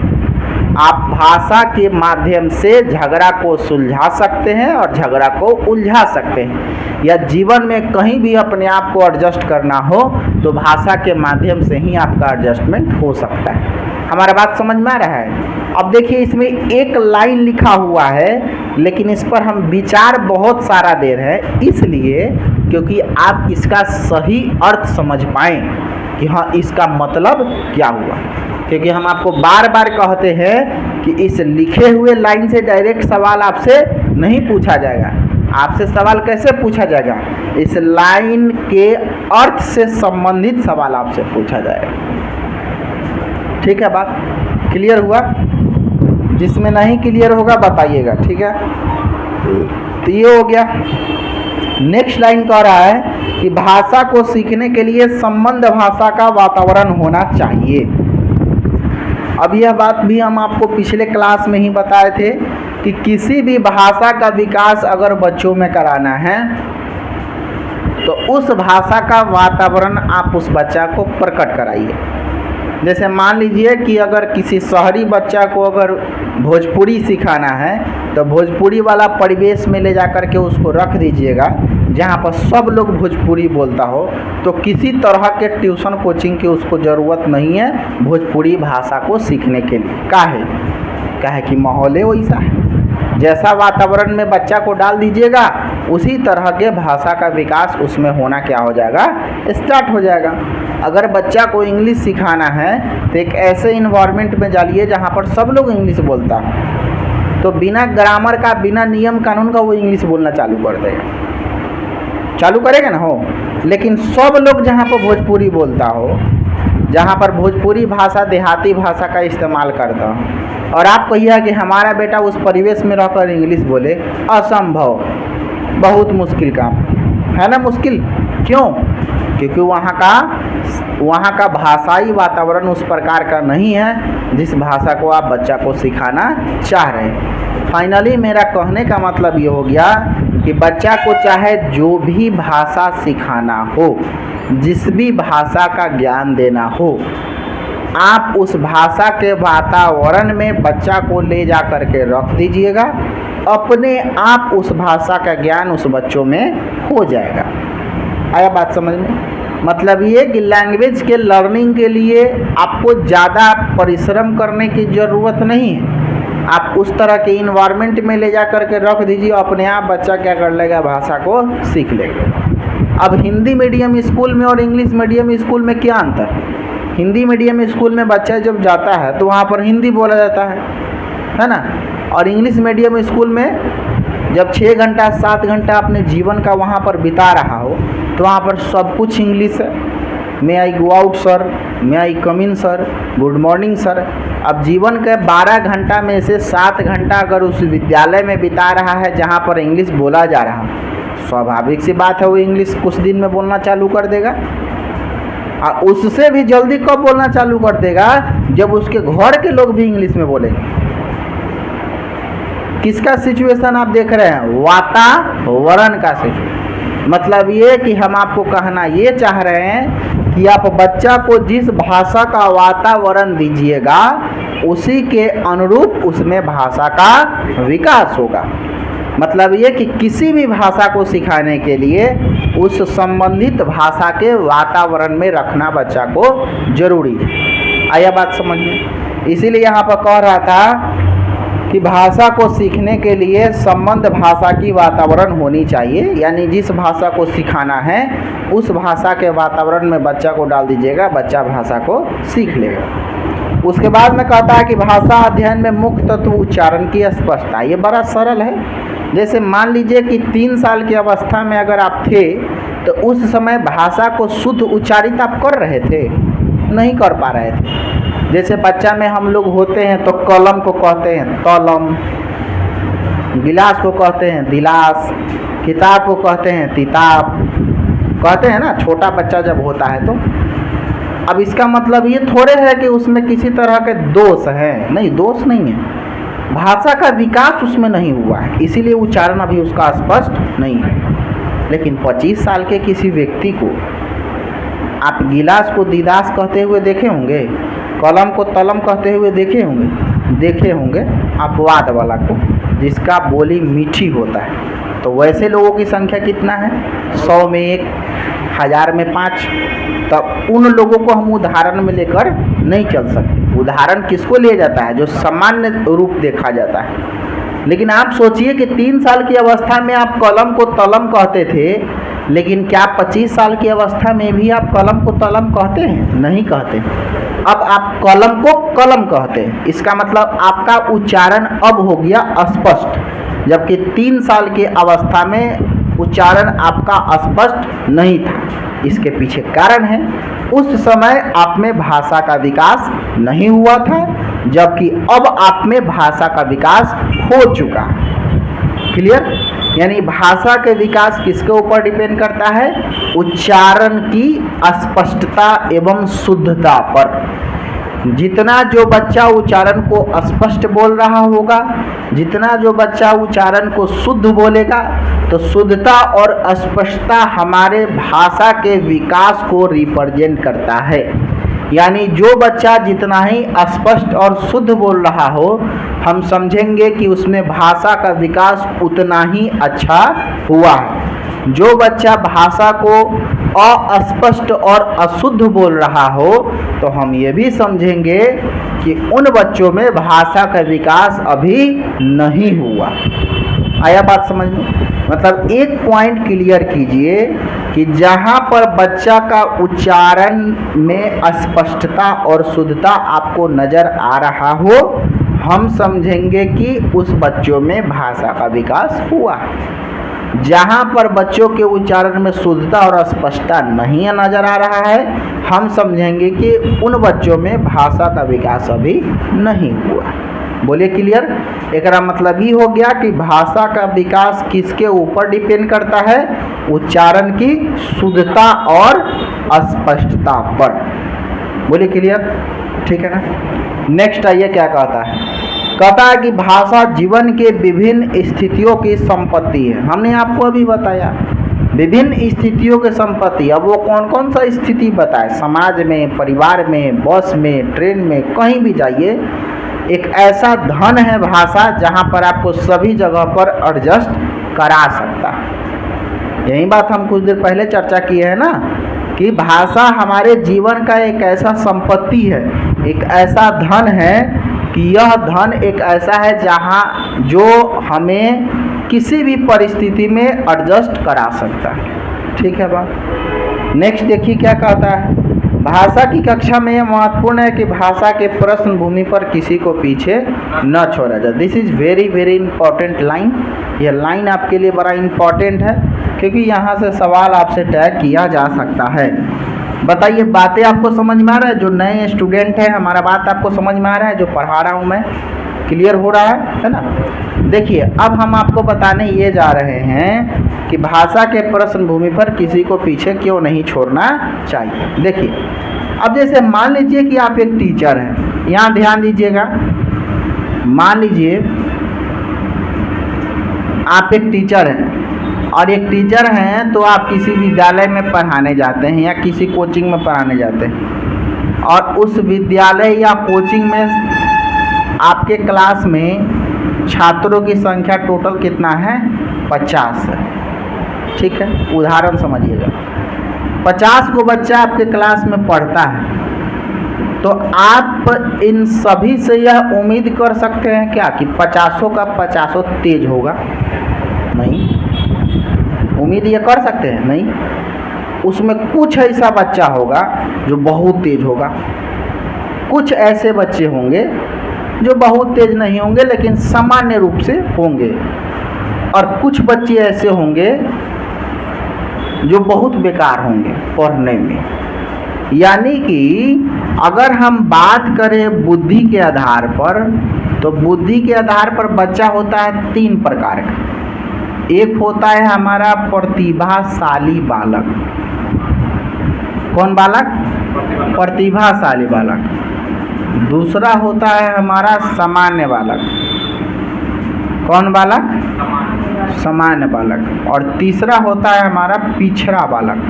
Speaker 1: आप भाषा के माध्यम से झगड़ा को सुलझा सकते हैं और झगड़ा को उलझा सकते हैं, या जीवन में कहीं भी अपने आप को एडजस्ट करना हो तो भाषा के माध्यम से ही आपका एडजस्टमेंट हो सकता है। हमारा बात समझ में आ रहा है। अब देखिए इसमें एक लाइन लिखा हुआ है लेकिन इस पर हम विचार बहुत सारा दे रहे हैं, इसलिए क्योंकि आप इसका सही अर्थ समझ पाएँ कि हाँ इसका मतलब क्या हुआ। क्योंकि हम आपको बार बार कहते हैं कि इस लिखे हुए लाइन से डायरेक्ट सवाल आपसे नहीं पूछा जाएगा। आपसे सवाल कैसे पूछा जाएगा, इस लाइन के अर्थ से संबंधित सवाल आपसे पूछा जाएगा। ठीक है, बात क्लियर हुआ? जिसमें नहीं क्लियर होगा बताइएगा, ठीक है। तो ये हो गया। नेक्स्ट लाइन कह रहा है कि भाषा को सीखने के लिए संबंध भाषा का वातावरण होना चाहिए। अब यह बात भी हम आपको पिछले क्लास में ही बताए थे कि किसी भी भाषा का विकास अगर बच्चों में कराना है तो उस भाषा का वातावरण आप उस बच्चा को प्रकट कराइए। जैसे मान लीजिए कि अगर किसी शहरी बच्चा को अगर भोजपुरी सिखाना है तो भोजपुरी वाला परिवेश में ले जा कर के उसको रख दीजिएगा जहाँ पर सब लोग भोजपुरी बोलता हो, तो किसी तरह के ट्यूशन कोचिंग की उसको ज़रूरत नहीं है भोजपुरी भाषा को सीखने के लिए। काहे कि माहौल वैसा है, जैसा वातावरण में बच्चा को डाल दीजिएगा उसी तरह के भाषा का विकास उसमें होना क्या हो जाएगा, स्टार्ट हो जाएगा। अगर बच्चा को इंग्लिश सिखाना है तो एक ऐसे इन्वायरमेंट में डालिए जहाँ पर सब लोग इंग्लिश बोलता हो, तो बिना ग्रामर का, बिना नियम कानून का वो इंग्लिश बोलना चालू कर देगा, चालू करेगा ना हो। लेकिन सब लोग जहाँ पर भोजपुरी बोलता हो, जहाँ पर भोजपुरी भाषा देहाती भाषा का इस्तेमाल करता हो, और आप कहिए कि हमारा बेटा उस परिवेश में रहकर इंग्लिश बोले, असंभव, बहुत मुश्किल काम है ना। मुश्किल क्यों? क्योंकि वहाँ का भाषाई वातावरण उस प्रकार का नहीं है जिस भाषा को आप बच्चा को सिखाना चाह रहे हैं। फाइनली मेरा कहने का मतलब ये हो गया कि बच्चा को चाहे जो भी भाषा सिखाना हो, जिस भी भाषा का ज्ञान देना हो, आप उस भाषा के वातावरण में बच्चा को ले जा कर के रख दीजिएगा, अपने आप उस भाषा का ज्ञान उस बच्चों में हो जाएगा। आया बात समझ में? मतलब ये कि लैंग्वेज के लर्निंग के लिए आपको ज़्यादा परिश्रम करने की ज़रूरत नहीं है। आप उस तरह के इन्वायरमेंट में ले जा कर के रख दीजिए, अपने आप बच्चा क्या कर लेगा, भाषा को सीख लेगा। अब हिंदी मीडियम स्कूल में और इंग्लिश मीडियम स्कूल में क्या अंतर है? हिंदी मीडियम स्कूल में बच्चा जब जाता है तो वहाँ पर हिंदी बोला जाता है ना, और इंग्लिश मीडियम स्कूल में जब 6 घंटा 7 घंटा अपने जीवन का वहाँ पर बिता रहा हो तो वहाँ पर सब कुछ इंग्लिश है। मे आई गो आउट सर, मे आई कम इन सर, गुड मॉर्निंग सर। अब जीवन के 12 घंटा में से 7 घंटा अगर उस विद्यालय में बिता रहा है जहाँ पर इंग्लिश बोला जा रहा है, स्वाभाविक सी बात है वो इंग्लिश कुछ दिन में बोलना चालू कर देगा। और उससे भी जल्दी कब बोलना चालू कर देगा, जब उसके घर के लोग भी इंग्लिश में बोलेंगे। किसका सिचुएशन आप देख रहे हैं? वातावरण का सिचुएशन। मतलब ये कि हम आपको कहना ये चाह रहे हैं कि आप बच्चा को जिस भाषा का वातावरण दीजिएगा उसी के अनुरूप उसमें भाषा का विकास होगा। मतलब ये कि किसी भी भाषा को सिखाने के लिए उस संबंधित भाषा के वातावरण में रखना बच्चा को जरूरी है। आया बात समझ में? इसीलिए यहाँ पर कह रहा था कि भाषा को सीखने के लिए संबद्ध भाषा की वातावरण होनी चाहिए, यानी जिस भाषा को सिखाना है उस भाषा के वातावरण में बच्चा को डाल दीजिएगा, बच्चा भाषा को सीख लेगा। उसके बाद में कहता है कि भाषा अध्ययन में मुख्य तत्व उच्चारण की स्पष्टता। ये बड़ा सरल है। जैसे मान लीजिए कि 3 साल की अवस्था में अगर आप थे तो उस समय भाषा को शुद्ध उच्चारित आप कर रहे थे? नहीं कर पा रहे थे। जैसे बच्चा में हम लोग होते हैं तो कलम को कहते हैं तलम, गिलास को कहते हैं दिलास, किताब को कहते हैं किताब, कहते हैं ना छोटा बच्चा जब होता है तो। अब इसका मतलब ये थोड़े है कि उसमें किसी तरह के दोष हैं, नहीं, दोष नहीं है, भाषा का विकास उसमें नहीं हुआ है, इसीलिए उच्चारण अभी उसका स्पष्ट नहीं है। लेकिन 25 साल के किसी व्यक्ति को आप गिलास को दिलास कहते हुए देखे होंगे, कलम को तलम कहते हुए देखे होंगे अपवाद वाला को, जिसका बोली मीठी होता है। तो वैसे लोगों की संख्या कितना है? 100 में 1, 1000 में 5। तब उन लोगों को हम उदाहरण में लेकर नहीं चल सकते। उदाहरण किसको लिया जाता है? जो सामान्य रूप देखा जाता है। लेकिन आप सोचिए कि 3 साल की अवस्था में आप कलम को तलम कहते थे, लेकिन क्या 25 साल की अवस्था में भी आप कलम को तलम कहते हैं? नहीं कहते। अब आप कलम को कलम कहते हैं, इसका मतलब आपका उच्चारण अब हो गया स्पष्ट, जबकि 3 साल की अवस्था में उच्चारण आपका स्पष्ट नहीं था। इसके पीछे कारण है उस समय आप में भाषा का विकास नहीं हुआ था, जबकि अब आप में भाषा का विकास हो चुका। क्लियर? यानी भाषा के विकास किसके ऊपर डिपेंड करता है? उच्चारण की स्पष्टता एवं शुद्धता पर। जितना जो बच्चा उच्चारण को स्पष्ट बोल रहा होगा, जितना जो बच्चा उच्चारण को शुद्ध बोलेगा, तो शुद्धता और स्पष्टता हमारे भाषा के विकास को रिप्रेजेंट करता है। यानी जो बच्चा जितना ही स्पष्ट और शुद्ध बोल रहा हो, हम समझेंगे कि उसमें भाषा का विकास उतना ही अच्छा हुआ है। जो बच्चा भाषा को अस्पष्ट और अशुद्ध बोल रहा हो, तो हम ये भी समझेंगे कि उन बच्चों में भाषा का विकास अभी नहीं हुआ। आया बात समझ में? मतलब एक पॉइंट क्लियर कीजिए कि जहाँ पर बच्चा का उच्चारण में स्पष्टता और शुद्धता आपको नज़र आ रहा हो, हम समझेंगे कि उस बच्चों में भाषा का विकास हुआ। जहाँ पर बच्चों के उच्चारण में शुद्धता और स्पष्टता नहीं नज़र आ रहा है, हम समझेंगे कि उन बच्चों में भाषा का विकास अभी नहीं हुआ। बोलिए क्लियर? एकरा मतलब ही हो गया कि भाषा का विकास किसके ऊपर डिपेंड करता है? उच्चारण की शुद्धता और स्पष्टता पर। बोलिए क्लियर? ठीक है ना? नेक्स्ट आइए क्या कहता है। कहता है कि भाषा जीवन के विभिन्न स्थितियों की संपत्ति है। हमने आपको अभी बताया विभिन्न स्थितियों की संपत्ति। अब वो कौन कौन सा स्थिति बताए? समाज में, परिवार में, बस में, ट्रेन में, कहीं भी जाइए, एक ऐसा धन है भाषा जहाँ पर आपको सभी जगह पर एडजस्ट करा सकता है। यही बात हम कुछ देर पहले चर्चा की है ना, कि भाषा हमारे जीवन का एक ऐसा संपत्ति है, एक ऐसा धन है कि यह धन एक ऐसा है जहाँ जो हमें किसी भी परिस्थिति में एडजस्ट करा सकता है। ठीक है बात? नेक्स्ट देखिए क्या कहता है। भाषा की कक्षा में यह महत्वपूर्ण है कि भाषा के प्रश्न भूमि पर किसी को पीछे न छोड़ा जाए। This is very very important line. यह लाइन आपके लिए बड़ा इंपॉर्टेंट है क्योंकि यहाँ से सवाल आपसे टैग किया जा सकता है। बताइए, बातें आपको समझ में आ रहा है? जो नए स्टूडेंट हैं, हमारा बात आपको समझ में आ रहा है? जो पढ़ा रहा हूँ मैं, क्लियर हो रहा है ना? देखिए, अब हम आपको बताने ये जा रहे हैं कि भाषा के प्रश्न भूमि पर किसी को पीछे क्यों नहीं छोड़ना चाहिए। देखिए, अब जैसे मान लीजिए कि आप एक टीचर हैं, यहाँ ध्यान दीजिएगा। मान लीजिए आप एक टीचर हैं, और एक टीचर हैं तो आप किसी विद्यालय में पढ़ाने जाते हैं या किसी कोचिंग में पढ़ाने जाते हैं, और उस विद्यालय या कोचिंग में आपके क्लास में छात्रों की संख्या टोटल कितना है? 50 है। ठीक है, उदाहरण समझिएगा। 50 को बच्चा आपके क्लास में पढ़ता है, तो आप इन सभी से यह उम्मीद कर सकते हैं क्या कि 50 का 50 तेज होगा? नहीं, उम्मीद ये कर सकते हैं? नहीं। उसमें कुछ ऐसा बच्चा होगा जो बहुत तेज होगा, कुछ ऐसे बच्चे होंगे जो बहुत तेज नहीं होंगे लेकिन सामान्य रूप से होंगे, और कुछ बच्चे ऐसे होंगे जो बहुत बेकार होंगे पढ़ने में। यानी कि अगर हम बात करें बुद्धि के आधार पर, तो बुद्धि के आधार पर बच्चा होता है 3 प्रकार का। एक होता है हमारा प्रतिभाशाली बालक। कौन बालक? प्रतिभाशाली बालक। दूसरा होता है हमारा सामान्य बालक। कौन बालक? सामान्य बालक। और तीसरा होता है हमारा पिछड़ा बालक।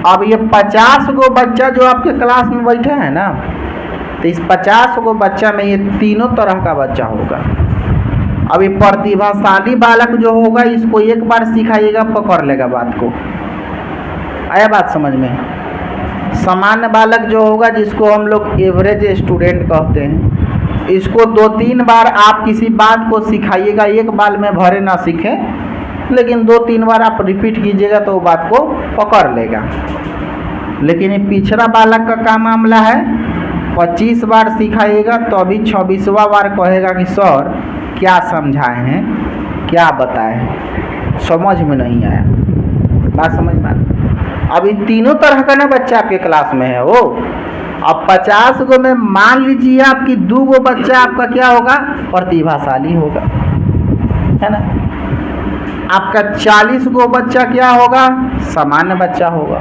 Speaker 1: अब ये 50 गो बच्चा जो आपके क्लास में बैठा है ना, तो इस 50 गो बच्चा में ये तीनों तरह का बच्चा होगा। अब ये प्रतिभाशाली बालक जो होगा, इसको एक बार सिखाइएगा पकड़ लेगा बात को। आया बात समझ में? सामान्य बालक जो होगा, जिसको हम लोग एवरेज स्टूडेंट कहते हैं, इसको 2-3 बार आप किसी बात को सिखाइएगा, एक बार में भरे ना सीखे, लेकिन 2-3 बार आप रिपीट कीजिएगा तो वो बात को पकड़ लेगा। लेकिन ये पिछड़ा बालक का क्या मामला है? 25 बार सिखाइएगा तो अभी 26वां बार कहेगा कि सर क्या समझाए हैं, क्या बताए हैं, समझ में नहीं आया। बात समझ में आया? अब इन तीनों तरह का ना बच्चा आपके क्लास में है वो। अब 50 गो में मान लीजिए आपकी 2 गो बच्चा आपका क्या होगा? प्रतिभाशाली होगा, है ना? आपका 40 गो बच्चा क्या होगा? सामान्य बच्चा होगा।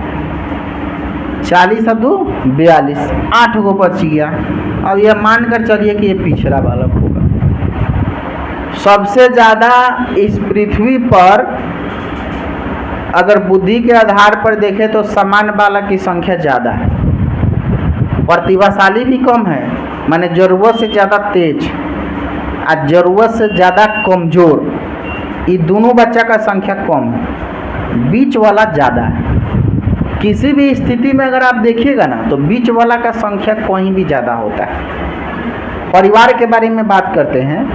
Speaker 1: 40 और 2 42, 8 को बच गया। अब यह मानकर चलिए कि ये पिछड़ा बालक होगा। सबसे ज़्यादा इस पृथ्वी पर अगर बुद्धि के आधार पर देखें तो सामान्य बालक की संख्या ज़्यादा है, प्रतिभाशाली भी कम है, माने ज़रूरत से ज़्यादा तेज और ज़रूरत से ज़्यादा कमज़ोर, ये दोनों बच्चा का संख्या कम है, बीच वाला ज़्यादा है। किसी भी स्थिति में अगर आप देखिएगा ना तो बीच वाला का संख्या कहीं भी ज़्यादा होता है। परिवार के बारे में बात करते हैं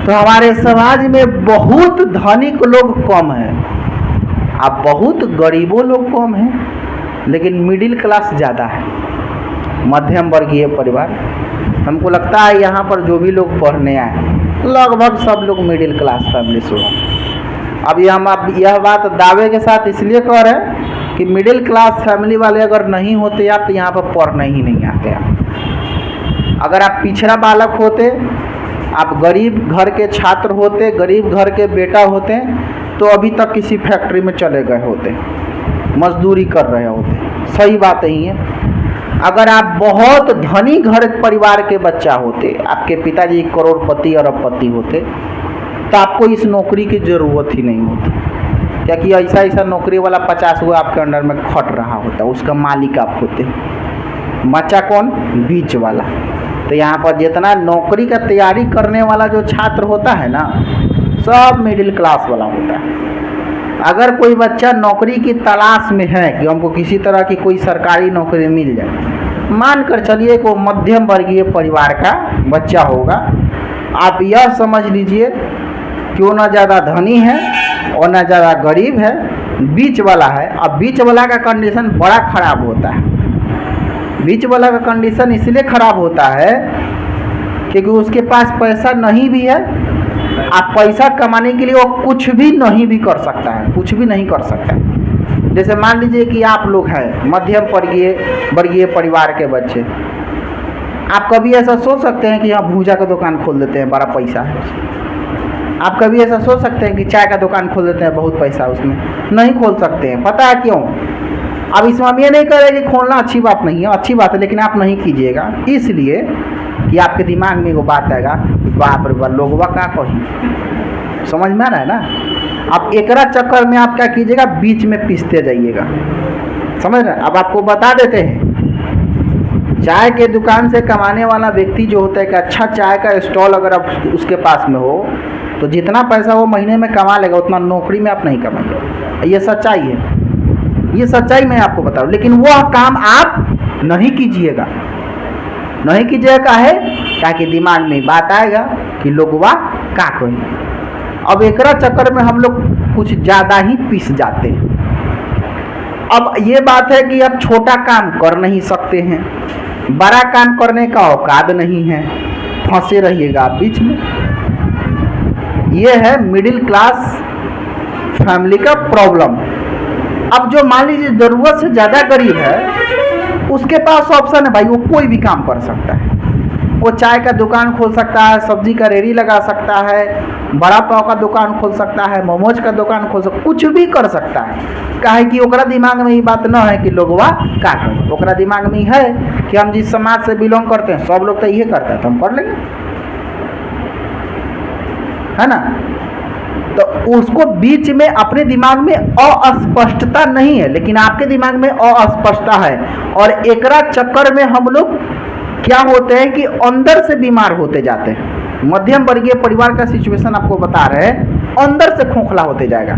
Speaker 1: तो हमारे समाज में बहुत धनिक लोग कम हैं, अब बहुत गरीबों लोग कम हैं, लेकिन मिडिल क्लास ज़्यादा है, मध्यम वर्गीय परिवार। हमको लगता है यहाँ पर जो भी लोग पढ़ने आए लगभग सब लोग मिडिल क्लास फैमिली से हैं। अब यह बात दावे के साथ इसलिए कह रहे हैं कि मिडिल क्लास फैमिली वाले अगर नहीं होते आप तो यहाँ पर पढ़ने ही नहीं आते आप। अगर आप पिछड़ा बालक होते, आप गरीब घर के छात्र होते, गरीब घर के बेटा होते, तो अभी तक किसी फैक्ट्री में चले गए होते, मजदूरी कर रहे होते। सही बात नहीं है। अगर आप बहुत धनी घर परिवार के बच्चा होते, आपके पिताजी करोड़पति अरबपति होते, तो आपको इस नौकरी की ज़रूरत ही नहीं होती, क्योंकि ऐसा नौकरी वाला 50 गो आपके अंडर में खट रहा होता, उसका मालिक आप होते। बच्चा कौन? बीच वाला। तो यहाँ पर जितना नौकरी का तैयारी करने वाला जो छात्र होता है ना, सब मिडिल क्लास वाला होता है। अगर कोई बच्चा नौकरी की तलाश में है कि हमको किसी तरह की कोई सरकारी नौकरी मिल जाए, मान कर चलिए को मध्यम वर्गीय परिवार का बच्चा होगा, आप यह समझ लीजिए कि वो ना ज़्यादा धनी है और ना ज़्यादा गरीब है, बीच वाला है। अब बीच वाला का कंडीशन बड़ा ख़राब होता है। बीच वाला का कंडीशन इसलिए ख़राब होता है क्योंकि उसके पास पैसा नहीं भी है, आप पैसा कमाने के लिए वो कुछ भी नहीं भी कर सकता है, कुछ भी नहीं कर सकता है। जैसे मान लीजिए कि आप लोग हैं मध्यम वर्गीय परिवार के बच्चे, आप कभी ऐसा सोच सकते हैं कि यहाँ भूजा का दुकान खोल देते हैं, बड़ा पैसा है। आप कभी ऐसा सोच सकते हैं कि चाय का दुकान खोल देते हैं, बहुत पैसा उसमें? नहीं खोल सकते हैं। पता है क्यों? अब इसमें हम ये नहीं कह रहे कि खोलना अच्छी बात नहीं है, अच्छी बात है, लेकिन आप नहीं कीजिएगा, इसलिए कि आपके दिमाग में वो बात आएगा, बाप रे बाप लोगवा का कही। समझ में आ रहा है ना? आप एकरा चक्कर में आप क्या कीजिएगा, बीच में पीसते जाइएगा। समझ रहे हैं? अब आपको बता देते हैं, चाय के दुकान से कमाने वाला व्यक्ति जो होता है कि अच्छा चाय का स्टॉल अगर आप उसके पास में हो तो जितना पैसा वो महीने में कमा लेगा उतना नौकरी में आप नहीं कमाएंगे। ये सच्चाई है, ये सच्चाई मैं आपको बता रहा हूँ। लेकिन वह काम आप नहीं कीजिएगा, नहीं कीजिएगा है ताकि दिमाग में बात आएगा कि लोगवा का कोई। अब एकरा चक्कर में हम लोग कुछ ज़्यादा ही पिस जाते हैं। अब ये बात है कि आप छोटा काम कर नहीं सकते हैं, बड़ा काम करने का औकात नहीं है, फंसे रहिएगा आप बीच में। ये है मिडिल क्लास फैमिली का प्रॉब्लम। अब जो मान लीजिए ज़रूरत से ज़्यादा गरीब है, उसके पास ऑप्शन है भाई, वो कोई भी काम कर सकता है। वो चाय का दुकान खोल सकता है, सब्जी का रेहड़ी लगा सकता है, बड़ा पाव का दुकान खोल सकता है, मोमोज का दुकान खोल सकता है, कुछ भी कर सकता है। काहे कि ओकरा दिमाग में ये बात न है कि लोगवा का करें, ओकरा दिमाग में है कि हम जिस समाज से बिलोंग करते हैं सब लोग तो ये करता है तो हम कर लेंगे, है ना? तो उसको बीच में अपने दिमाग में अस्पष्टता नहीं है, लेकिन आपके दिमाग में अस्पष्टता है। और एकरा चक्कर में हम लोग क्या होते हैं कि अंदर से बीमार होते जाते हैं। मध्यम वर्गीय परिवार का सिचुएशन आपको बता रहे हैं, अंदर से खोखला होते जाएगा।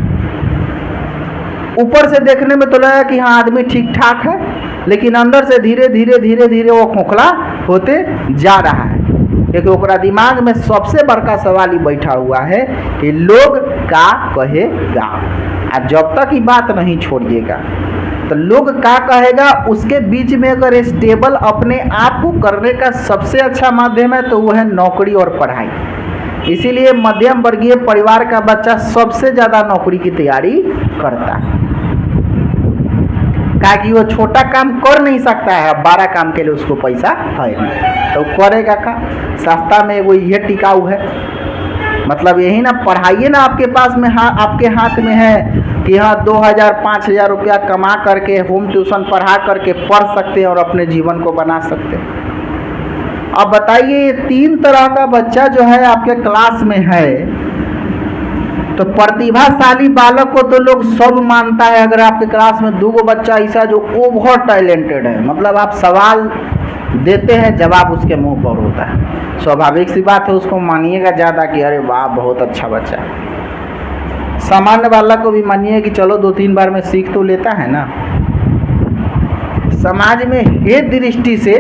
Speaker 1: ऊपर से देखने में तो लगा कि हाँ आदमी ठीक ठाक है, लेकिन अंदर से धीरे धीरे धीरे धीरे वो खोखला होते जा रहा है। क्योंकि ओकरा दिमाग में सबसे बड़का सवाल ही बैठा हुआ है कि लोग का कहेगा। और जब तक ये बात नहीं छोड़िएगा तो लोग का कहेगा उसके बीच में अगर स्टेबल अपने आप को करने का सबसे अच्छा माध्यम है तो वो है नौकरी और पढ़ाई। इसीलिए मध्यम वर्गीय परिवार का बच्चा सबसे ज़्यादा नौकरी की तैयारी करता है, ताकि वो छोटा काम कर नहीं सकता है, बड़ा काम के लिए उसको पैसा है नहीं, तो करेगा का? सस्ता में वो ये टिकाऊ है। मतलब यही ना, पढ़ाइए ना, आपके पास में आपके हाथ में है कि हाँ 2000 5000 रुपया कमा करके होम ट्यूशन पढ़ा करके पढ़ सकते हैं और अपने जीवन को बना सकते हैं। अब बताइए, ये 3 तरह का बच्चा जो है आपके क्लास में है, तो प्रतिभाशाली बालक को तो लोग सब मानता है। अगर आपके क्लास में 2 बच्चा ऐसा जो ओवर टैलेंटेड है, मतलब आप सवाल देते हैं जवाब उसके मुंह पर होता है, स्वाभाविक सी बात है, उसको मानिएगा ज़्यादा कि अरे वाह बहुत अच्छा बच्चा है। सामान्य बालक को भी मानिए कि चलो 2-3 बार में सीख तो लेता है ना। समाज में हेत दृष्टि से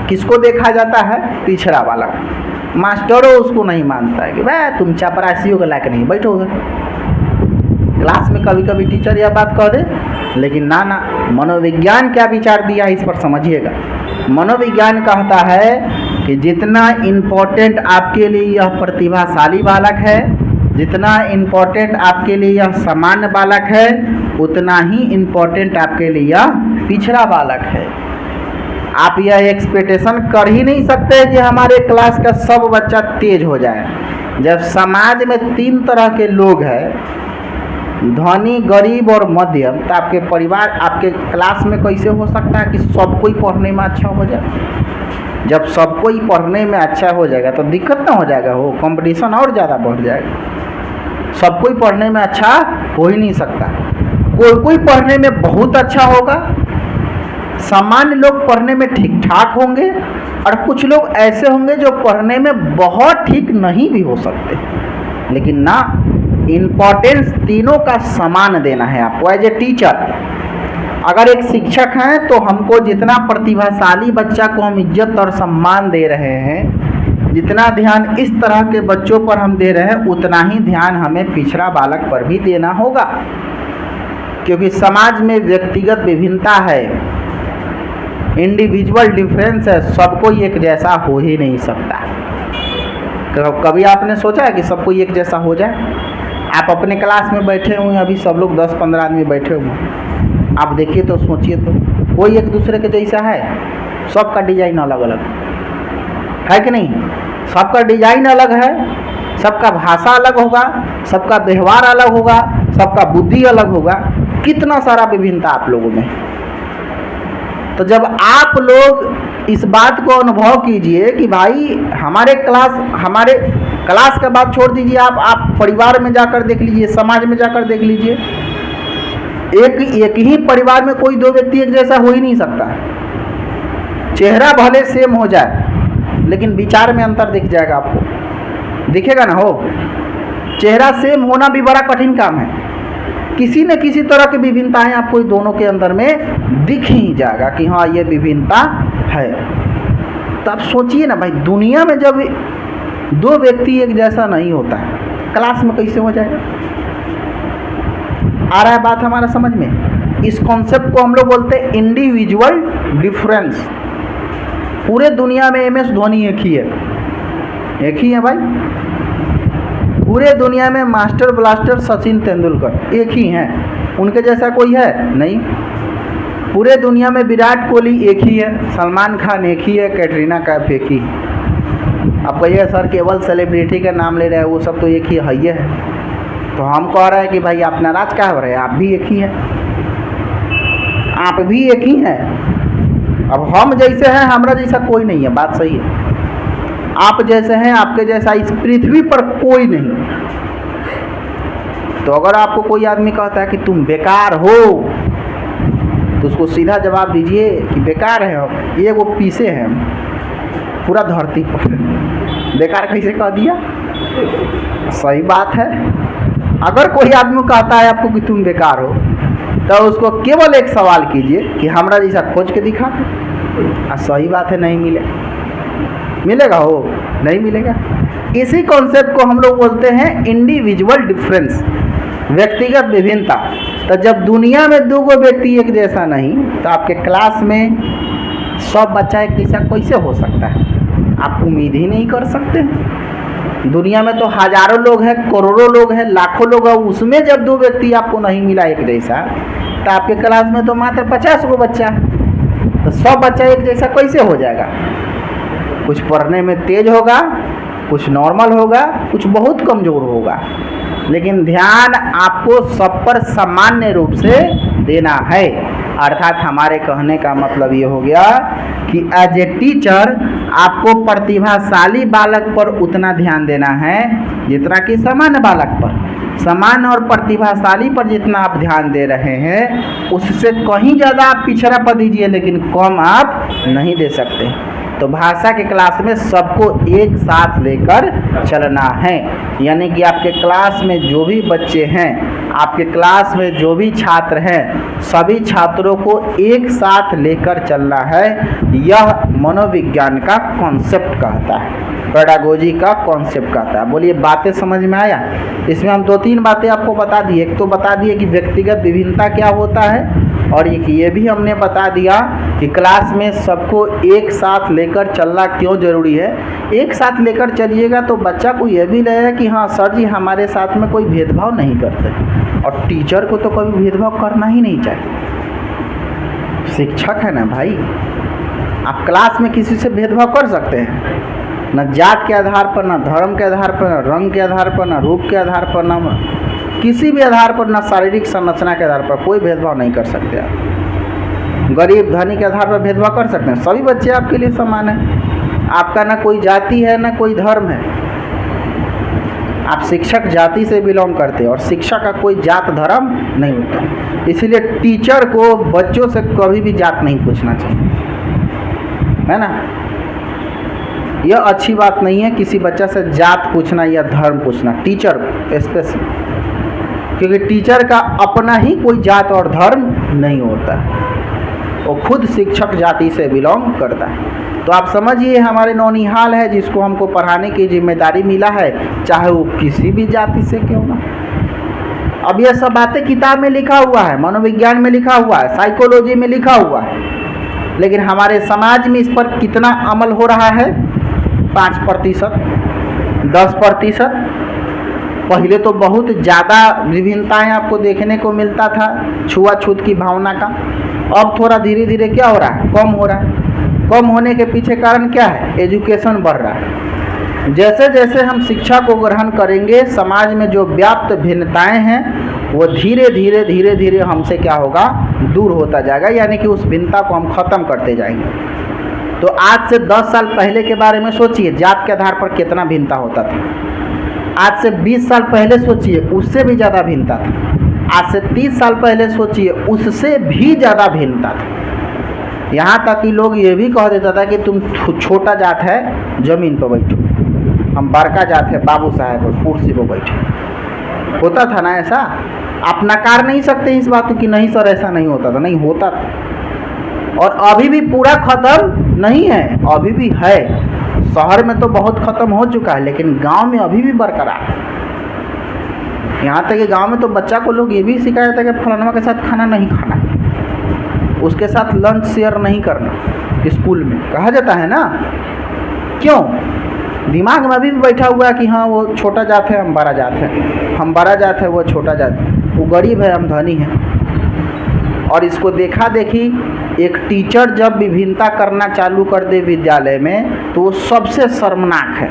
Speaker 1: किसको देखा जाता है? पिछड़ा बालक। मास्टरों उसको नहीं मानता है कि भाई तुम चपरासियों के लायक नहीं, बैठो उधर। क्लास में कभी कभी टीचर यह बात कह दे, लेकिन ना, मनोविज्ञान क्या विचार दिया इस पर समझिएगा। मनोविज्ञान कहता है कि जितना इम्पोर्टेंट आपके लिए यह प्रतिभाशाली बालक है, जितना इम्पोर्टेंट आपके लिए यह सामान्य बालक है, उतना ही इम्पोर्टेंट आपके लिए यह पिछड़ा बालक है। आप यह एक्सपेक्टेशन कर ही नहीं सकते कि हमारे क्लास का सब बच्चा तेज हो जाए। जब समाज में 3 तरह के लोग हैं, धनी, गरीब और मध्यम, तो आपके परिवार, आपके क्लास में कैसे हो सकता है कि सब कोई पढ़ने में अच्छा हो जाए? जब सब कोई पढ़ने में अच्छा हो जाएगा तो दिक्कत ना हो जाएगा, हो कंपटीशन और ज़्यादा बढ़ जाएगा। सब कोई पढ़ने में अच्छा हो ही नहीं सकता। कोई पढ़ने में बहुत अच्छा होगा, सामान्य लोग पढ़ने में ठीक ठाक होंगे, और कुछ लोग ऐसे होंगे जो पढ़ने में बहुत ठीक नहीं भी हो सकते। लेकिन ना, इम्पोर्टेंस तीनों का समान देना है आपको एज ए टीचर। अगर एक शिक्षक हैं तो हमको जितना प्रतिभाशाली बच्चा को हम इज्जत और सम्मान दे रहे हैं, जितना ध्यान इस तरह के बच्चों पर हम दे रहे हैं, उतना ही ध्यान हमें पिछड़ा बालक पर भी देना होगा। क्योंकि समाज में व्यक्तिगत विभिन्नता है, इंडिविजुअल डिफरेंस है, सबको एक जैसा हो ही नहीं सकता। कभी आपने सोचा है कि सबको एक जैसा हो जाए? आप अपने क्लास में बैठे हुए हैं, अभी सब लोग 10-15 आदमी बैठे हुए हैं, आप देखिए तो सोचिए तो कोई एक दूसरे के जैसा है? सबका डिजाइन अलग अलग है कि नहीं? सबका डिजाइन अलग है, सबका भाषा अलग होगा, सबका व्यवहार अलग होगा, सबका बुद्धि अलग होगा, कितना सारा विभिन्नता आप लोगों में। तो जब आप लोग इस बात को अनुभव कीजिए कि भाई हमारे क्लास का बात छोड़ दीजिए, आप परिवार में जाकर देख लीजिए, समाज में जाकर देख लीजिए, एक ही परिवार में कोई 2 व्यक्ति एक जैसा हो ही नहीं सकता। चेहरा भले सेम हो जाए लेकिन विचार में अंतर दिख जाएगा, आपको दिखेगा ना। हो चेहरा सेम होना भी बड़ा कठिन काम है, किसी न किसी तरह की विभिन्नताएं आपको दोनों के अंदर में दिख ही जाएगा कि हाँ ये विभिन्नता है। तो आप सोचिए ना भाई, दुनिया में जब 2 व्यक्ति एक जैसा नहीं होता है, क्लास में कैसे हो जाएगा? आ रहा है बात हमारा समझ में? इस कॉन्सेप्ट को हम लोग बोलते हैं इंडिविजुअल डिफरेंस। पूरे दुनिया में MS धोनी एक ही है भाई। पूरे दुनिया में मास्टर ब्लास्टर सचिन तेंदुलकर एक ही हैं, उनके जैसा कोई है नहीं। पूरे दुनिया में विराट कोहली एक ही है, सलमान खान एक ही है, कैटरीना कैफ एक ही। अब कहिए सर केवल सेलिब्रिटी का नाम ले रहे हैं, वो सब तो एक ही है। तो हम कह रहे हैं कि भाई आप नाराज क्या हो रहे हैं? आप भी एक ही हैं, आप भी एक ही हैं। अब हम जैसे हैं, हमारा जैसा कोई नहीं है, बात सही है। आप जैसे हैं, आपके जैसा इस पृथ्वी पर कोई नहीं। तो अगर आपको कोई आदमी कहता है कि तुम बेकार हो, तो उसको सीधा जवाब दीजिए कि बेकार है हम, ये वो पीछे हैं पूरा धरती पर। बेकार कैसे कह दिया? सही बात है। अगर कोई आदमी कहता है आपको कि तुम बेकार हो, तो उसको केवल एक सवाल कीजिए कि हमारा जैसा खोज के दिखा। सही बात है, नहीं मिलेगा, हो नहीं मिलेगा। इसी कॉन्सेप्ट को हम लोग बोलते हैं इंडिविजुअल डिफरेंस, व्यक्तिगत विभिन्नता। तो जब दुनिया में 2 व्यक्ति एक जैसा नहीं, तो आपके क्लास में सब बच्चा एक जैसा कैसे हो सकता है? आप उम्मीद ही नहीं कर सकते। दुनिया में तो हजारों लोग हैं, करोड़ों लोग हैं, लाखों लोग हैं, उसमें जब 2 व्यक्ति आपको नहीं मिला एक जैसा, तो आपके क्लास में तो मात्र 50 गो बच्चा, तो सब बच्चा एक जैसा कैसे हो जाएगा? कुछ पढ़ने में तेज होगा, कुछ नॉर्मल होगा, कुछ बहुत कमज़ोर होगा, लेकिन ध्यान आपको सब पर सामान्य रूप से देना है। अर्थात हमारे कहने का मतलब ये हो गया कि एज ए टीचर आपको प्रतिभाशाली बालक पर उतना ध्यान देना है जितना कि सामान्य बालक पर। सामान्य और प्रतिभाशाली पर जितना आप ध्यान दे रहे हैं उससे कहीं ज़्यादा आप पिछड़ा पर दीजिए, लेकिन कम आप नहीं दे सकते। तो भाषा के क्लास में सबको एक साथ लेकर चलना है, यानी कि आपके क्लास में जो भी बच्चे हैं, आपके क्लास में जो भी छात्र हैं, सभी छात्रों को एक साथ लेकर चलना है। यह मनोविज्ञान का कॉन्सेप्ट कहता है, पेडागोजी का कॉन्सेप्ट कहता है। बोलिए बातें समझ में आया? इसमें हम 2-3 बातें आपको बता दिए। एक तो बता दिए कि व्यक्तिगत विभिन्नता क्या होता है, और ये भी हमने बता दिया कि क्लास में सबको एक साथ लेकर चलना क्यों ज़रूरी है। एक साथ लेकर चलिएगा तो बच्चा को यह भी लगेगा कि हाँ सर जी हमारे साथ में कोई भेदभाव नहीं करते, और टीचर को तो कभी भेदभाव करना ही नहीं चाहिए। शिक्षक है ना भाई, आप क्लास में किसी से भेदभाव कर सकते हैं? न जात के आधार पर, न धर्म के आधार पर, न रंग के आधार पर, न रूप के आधार पर, न किसी भी आधार पर, न शारीरिक संरचना के आधार पर कोई भेदभाव नहीं कर सकते आप। गरीब धनी के आधार पर भेदभाव कर सकते हैं? सभी बच्चे आपके लिए समान हैं। आपका ना कोई जाति है ना कोई धर्म है। आप शिक्षक जाति से बिलोंग करते हैं और शिक्षा का कोई जात धर्म नहीं होता। इसीलिए टीचर को बच्चों से कभी भी जात नहीं पूछना चाहिए, है ना। यह अच्छी बात नहीं है किसी बच्चा से जात पूछना या धर्म पूछना, टीचर स्पेशल, क्योंकि टीचर का अपना ही कोई जात और धर्म नहीं होता, वो खुद शिक्षक जाति से बिलोंग करता है। तो आप समझिए हमारे नौनिहाल है जिसको हमको पढ़ाने की जिम्मेदारी मिला है, चाहे वो किसी भी जाति से क्यों ना। अब यह सब बातें किताब में लिखा हुआ है, मनोविज्ञान में लिखा हुआ है, साइकोलॉजी में लिखा हुआ है, लेकिन हमारे समाज में इस पर कितना अमल हो रहा है? 5%, 10%। पहले तो बहुत ज़्यादा विभिन्नताएं आपको देखने को मिलता था, छुआछूत की भावना का। अब थोड़ा धीरे धीरे क्या हो रहा है? कम हो रहा है। कम होने के पीछे कारण क्या है? एजुकेशन बढ़ रहा है। जैसे जैसे हम शिक्षा को ग्रहण करेंगे, समाज में जो व्याप्त भिन्नताएं हैं वो धीरे धीरे धीरे धीरे हमसे क्या होगा? दूर होता जाएगा, यानी कि उस भिन्नता को हम ख़त्म करते जाएंगे। तो आज से 10 साल पहले के बारे में सोचिए, जात के आधार पर कितना भिन्नता होता था। आज से 20 साल पहले सोचिए, उससे भी ज़्यादा भिन्नता था। आज से 30 साल पहले सोचिए, उससे भी ज़्यादा भिन्नता था। यहाँ तक कि लोग ये भी कह देता था कि तुम छोटा जात है ज़मीन पर बैठो, हम बड़का जात है बाबू साहब और कुर्सी पर बैठो। होता था ना ऐसा? आप नकार नहीं सकते इस बात को कि नहीं सर ऐसा नहीं होता था। नहीं होता था, और अभी भी पूरा ख़त्म नहीं है, अभी भी है। शहर में तो बहुत ख़त्म हो चुका है, लेकिन गांव में अभी भी बरकरार है। यहाँ तक कि गांव में तो बच्चा को लोग ये भी सिखाया जाता है कि फलाना के साथ खाना नहीं खाना, उसके साथ लंच शेयर नहीं करना। स्कूल में कहा जाता है ना, क्यों? दिमाग में अभी भी बैठा हुआ है कि हाँ वो छोटा जात है हम बड़ा जात है, हम बड़ा जात है वो छोटा जात है, वो गरीब है हम धनी हैं। और इसको देखा देखी एक टीचर जब विभिन्नता करना चालू कर दे विद्यालय में तो वो सबसे शर्मनाक है।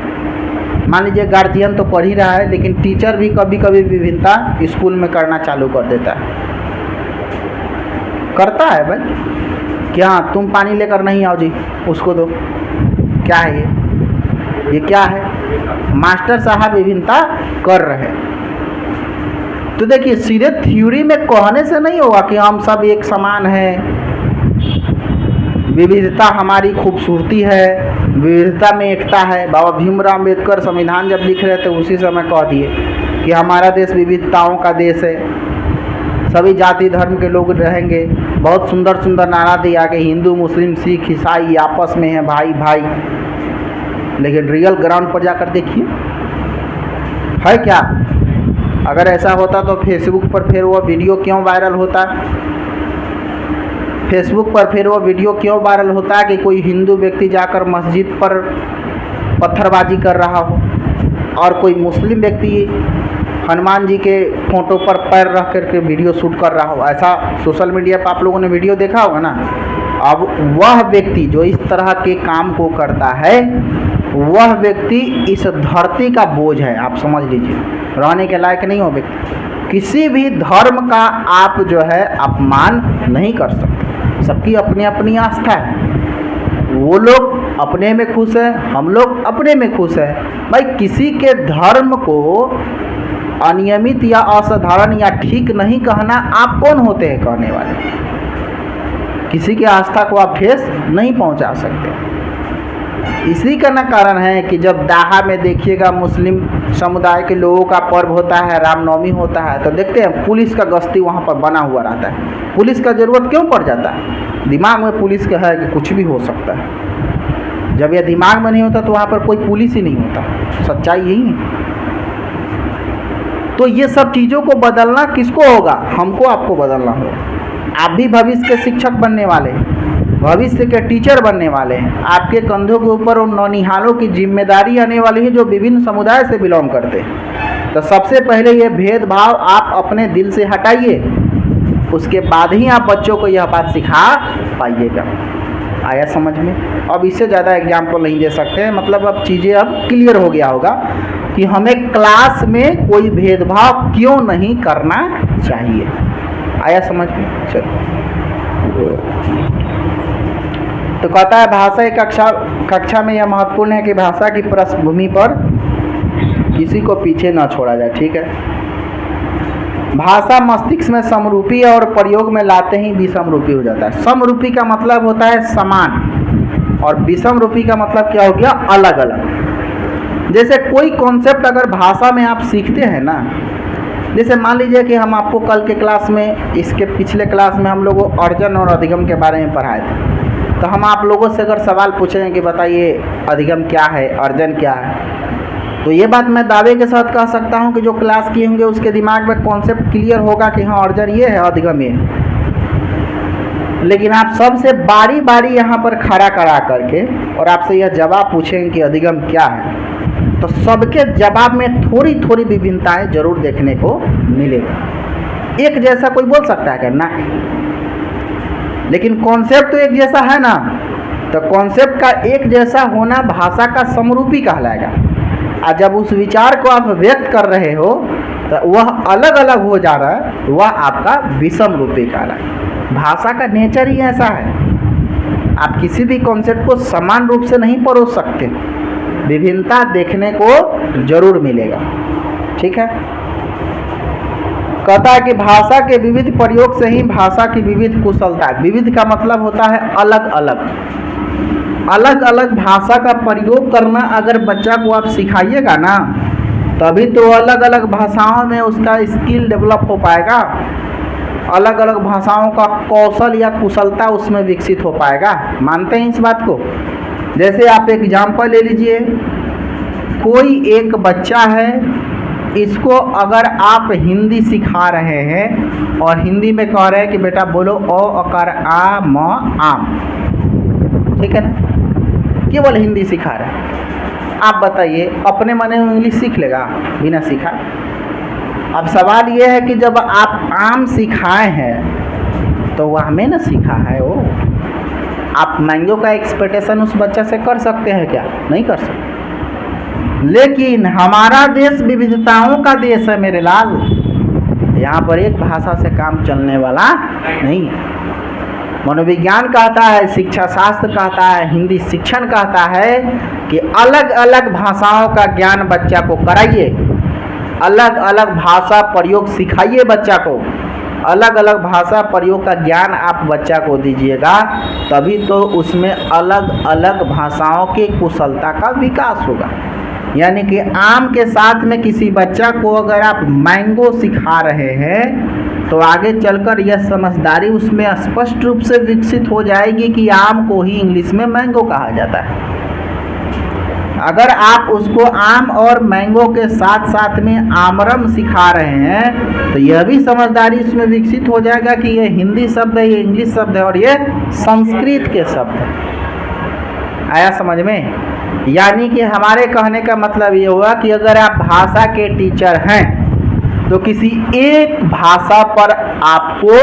Speaker 1: मान लीजिए गार्जियन तो पढ़ ही रहा है, लेकिन टीचर भी कभी कभी विभिन्नता स्कूल में करना चालू कर देता है। करता है भाई, क्या तुम पानी लेकर नहीं आओ जी, उसको दो, क्या है ये क्या है? मास्टर साहब विभिन्नता कर रहे हैं। तो देखिए सीधे थ्योरी में कहने से नहीं होगा कि हम सब एक समान हैं, विविधता हमारी खूबसूरती है, विविधता में एकता है। बाबा भीमराव अम्बेडकर संविधान जब लिख रहे थे उसी समय कह दिए कि हमारा देश विविधताओं का देश है, सभी जाति धर्म के लोग रहेंगे। बहुत सुंदर सुंदर नारा दिया कि हिंदू मुस्लिम सिख ईसाई आपस में हैं भाई भाई, लेकिन रियल ग्राउंड पर जाकर देखिए है क्या? अगर ऐसा होता तो फेसबुक पर फिर वो वीडियो क्यों वायरल होता? फेसबुक पर फिर वो वीडियो क्यों वायरल होता है कि कोई हिंदू व्यक्ति जाकर मस्जिद पर पत्थरबाजी कर रहा हो और कोई मुस्लिम व्यक्ति हनुमान जी के फोटो पर पैर रख करके वीडियो शूट कर रहा हो? ऐसा सोशल मीडिया पर आप लोगों ने वीडियो देखा होगा ना। अब वह व्यक्ति जो इस तरह के काम को करता है, वह व्यक्ति इस धरती का बोझ है, आप समझ लीजिए, रहने के लायक नहीं हो व्यक्ति। किसी भी धर्म का आप जो है अपमान नहीं कर सकते, सबकी अपनी अपनी आस्था है। वो लोग अपने में खुश है, हम लोग अपने में खुश है। भाई किसी के धर्म को अनियमित या असाधारण या ठीक नहीं कहना आप कौन होते हैं कहने वाले? किसी की आस्था को आप ठेस नहीं पहुंचा सकते। इसी का ना कारण है कि जब दाहा में देखिएगा मुस्लिम समुदाय के लोगों का पर्व होता है, रामनवमी होता है, तो देखते हैं पुलिस का गश्ती वहाँ पर बना हुआ रहता है। पुलिस का ज़रूरत क्यों पड़ जाता है? दिमाग में पुलिस का है कि कुछ भी हो सकता है। जब यह दिमाग में नहीं होता तो वहाँ पर कोई पुलिस ही नहीं होता। सच्चाई यही है। तो ये सब चीज़ों को बदलना किसको होगा? हमको, आपको बदलना होगा। आप भी भविष्य के शिक्षक बनने वाले हैं, भविष्य के टीचर बनने वाले हैं। आपके कंधों के ऊपर उन नौनिहालों की जिम्मेदारी आने वाली है जो विभिन्न समुदाय से बिलोंग करते हैं। तो सबसे पहले ये भेदभाव आप अपने दिल से हटाइए, उसके बाद ही आप बच्चों को यह बात सिखा पाइएगा। आया समझ में? अब इससे ज़्यादा एग्जाम्पल नहीं दे सकते, मतलब अब चीज़ें अब क्लियर हो गया होगा कि हमें क्लास में कोई भेदभाव क्यों नहीं करना चाहिए। आया समझ में? चलो, तो कहता है भाषा कक्षा में यह महत्वपूर्ण है कि भाषा की पृष्ठभूमि पर किसी को पीछे न छोड़ा जाए। ठीक है, भाषा मस्तिष्क में समरूपी है और प्रयोग में लाते ही विषमरूपी हो जाता है। समरूपी का मतलब होता है समान, और विषमरूपी का मतलब क्या हो गया? अलग अलग। जैसे कोई कॉन्सेप्ट अगर भाषा में आप सीखते हैं ना, जैसे मान लीजिए कि हम आपको कल के क्लास में, इसके पिछले क्लास में हम लोगों अर्जन और अधिगम के बारे में पढ़ाए थे। तो हम आप लोगों से अगर सवाल पूछेंगे कि बताइए अधिगम क्या है, अर्जन क्या है, तो ये बात मैं दावे के साथ कह सकता हूँ कि जो क्लास किए होंगे उसके दिमाग में कॉन्सेप्ट क्लियर होगा कि हाँ अर्जन ये है, अधिगम ये है। लेकिन आप सबसे बारी बारी यहाँ पर खड़ा करा करके और आपसे यह जवाब पूछेंगे कि अधिगम क्या है, तो सबके जवाब में थोड़ी थोड़ी विभिन्नताएं जरूर देखने को मिलेगा। एक जैसा कोई बोल सकता है क्या? ना, लेकिन कॉन्सेप्ट तो एक जैसा है ना। तो कॉन्सेप्ट का एक जैसा होना भाषा का समरूपी कहलाएगा। और जब उस विचार को आप व्यक्त कर रहे हो तो वह अलग अलग हो जा रहा है, वह आपका विषम रूपी कहलाएगा। भाषा का नेचर ही ऐसा है, आप किसी भी कॉन्सेप्ट को समान रूप से नहीं परोस सकते, विभिन्नता देखने को जरूर मिलेगा। ठीक है, कहता है कि भाषा के विविध प्रयोग से ही भाषा की विविध कुशलता। विविध का मतलब होता है अलग अलग। अलग अलग भाषा का प्रयोग करना अगर बच्चा को आप सिखाइएगा ना, तभी तो अलग अलग भाषाओं में उसका स्किल डेवलप हो पाएगा, अलग अलग भाषाओं का कौशल या कुशलता उसमें विकसित हो पाएगा। मानते हैं इस बात को? जैसे आप एग्जाम्पल ले लीजिए, कोई एक बच्चा है, इसको अगर आप हिंदी सिखा रहे हैं और हिंदी में कह रहे हैं कि बेटा बोलो अ अकार आ म आम, ठीक है ना, केवल हिंदी सिखा रहे हैं, आप बताइए अपने मन में इंग्लिश सीख लेगा बिना सीखा? अब सवाल ये है कि जब आप आम सिखाए हैं तो वह हमें ना सीखा है वो। आप मैंगो का एक्सपेक्टेशन उस बच्चा से कर सकते हैं क्या? नहीं कर सकते। लेकिन हमारा देश विविधताओं का देश है मेरे लाल, यहाँ पर एक भाषा से काम चलने वाला नहीं है। मनोविज्ञान कहता है, शिक्षा शास्त्र कहता है, हिंदी शिक्षण कहता है कि अलग अलग भाषाओं का ज्ञान बच्चा को कराइए, अलग अलग भाषा प्रयोग सिखाइए बच्चा को, अलग अलग भाषा प्रयोग का ज्ञान आप बच्चा को दीजिएगा, तभी तो उसमें अलग अलग भाषाओं की कुशलता का विकास होगा। यानी कि आम के साथ में किसी बच्चा को अगर आप मैंगो सिखा रहे हैं तो आगे चलकर यह समझदारी उसमें स्पष्ट रूप से विकसित हो जाएगी कि आम को ही इंग्लिश में मैंगो कहा जाता है। अगर आप उसको आम और मैंगो के साथ साथ में आमरम सिखा रहे हैं तो यह भी समझदारी उसमें विकसित हो जाएगा कि ये हिंदी शब्द है, ये इंग्लिश शब्द है और ये संस्कृत के शब्द है। आया समझ में? यानी कि हमारे कहने का मतलब ये हुआ कि अगर आप भाषा के टीचर हैं तो किसी एक भाषा पर आपको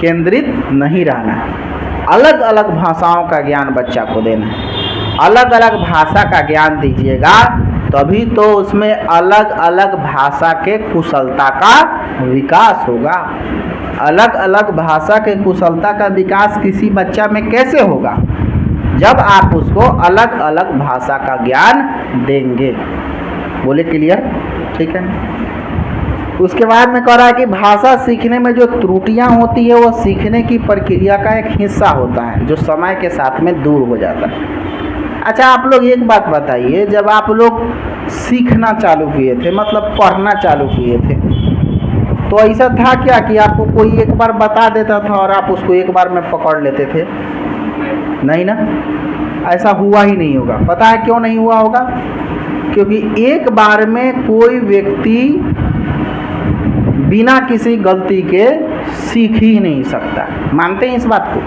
Speaker 1: केंद्रित नहीं रहना है। अलग अलग भाषाओं का ज्ञान बच्चा को देना है। अलग अलग भाषा का ज्ञान दीजिएगा तभी तो उसमें अलग अलग भाषा के कुशलता का विकास होगा। अलग अलग भाषा के कुशलता का विकास किसी बच्चा में कैसे होगा? जब आप उसको अलग अलग भाषा का ज्ञान देंगे। बोले क्लियर? ठीक है ना? उसके बाद में कह रहा है कि भाषा सीखने में जो त्रुटियां होती है वो सीखने की प्रक्रिया का एक हिस्सा होता है जो समय के साथ में दूर हो जाता है। अच्छा, आप लोग एक बात बताइए, जब आप लोग सीखना चालू किए थे, मतलब पढ़ना चालू किए थे, तो ऐसा था क्या कि आपको कोई एक बार बता देता था और आप उसको एक बार में पकड़ लेते थे? नहीं ना, ऐसा हुआ ही नहीं होगा। पता है क्यों नहीं हुआ होगा? क्योंकि एक बार में कोई व्यक्ति बिना किसी गलती के सीख ही नहीं सकता। मानते हैं इस बात को?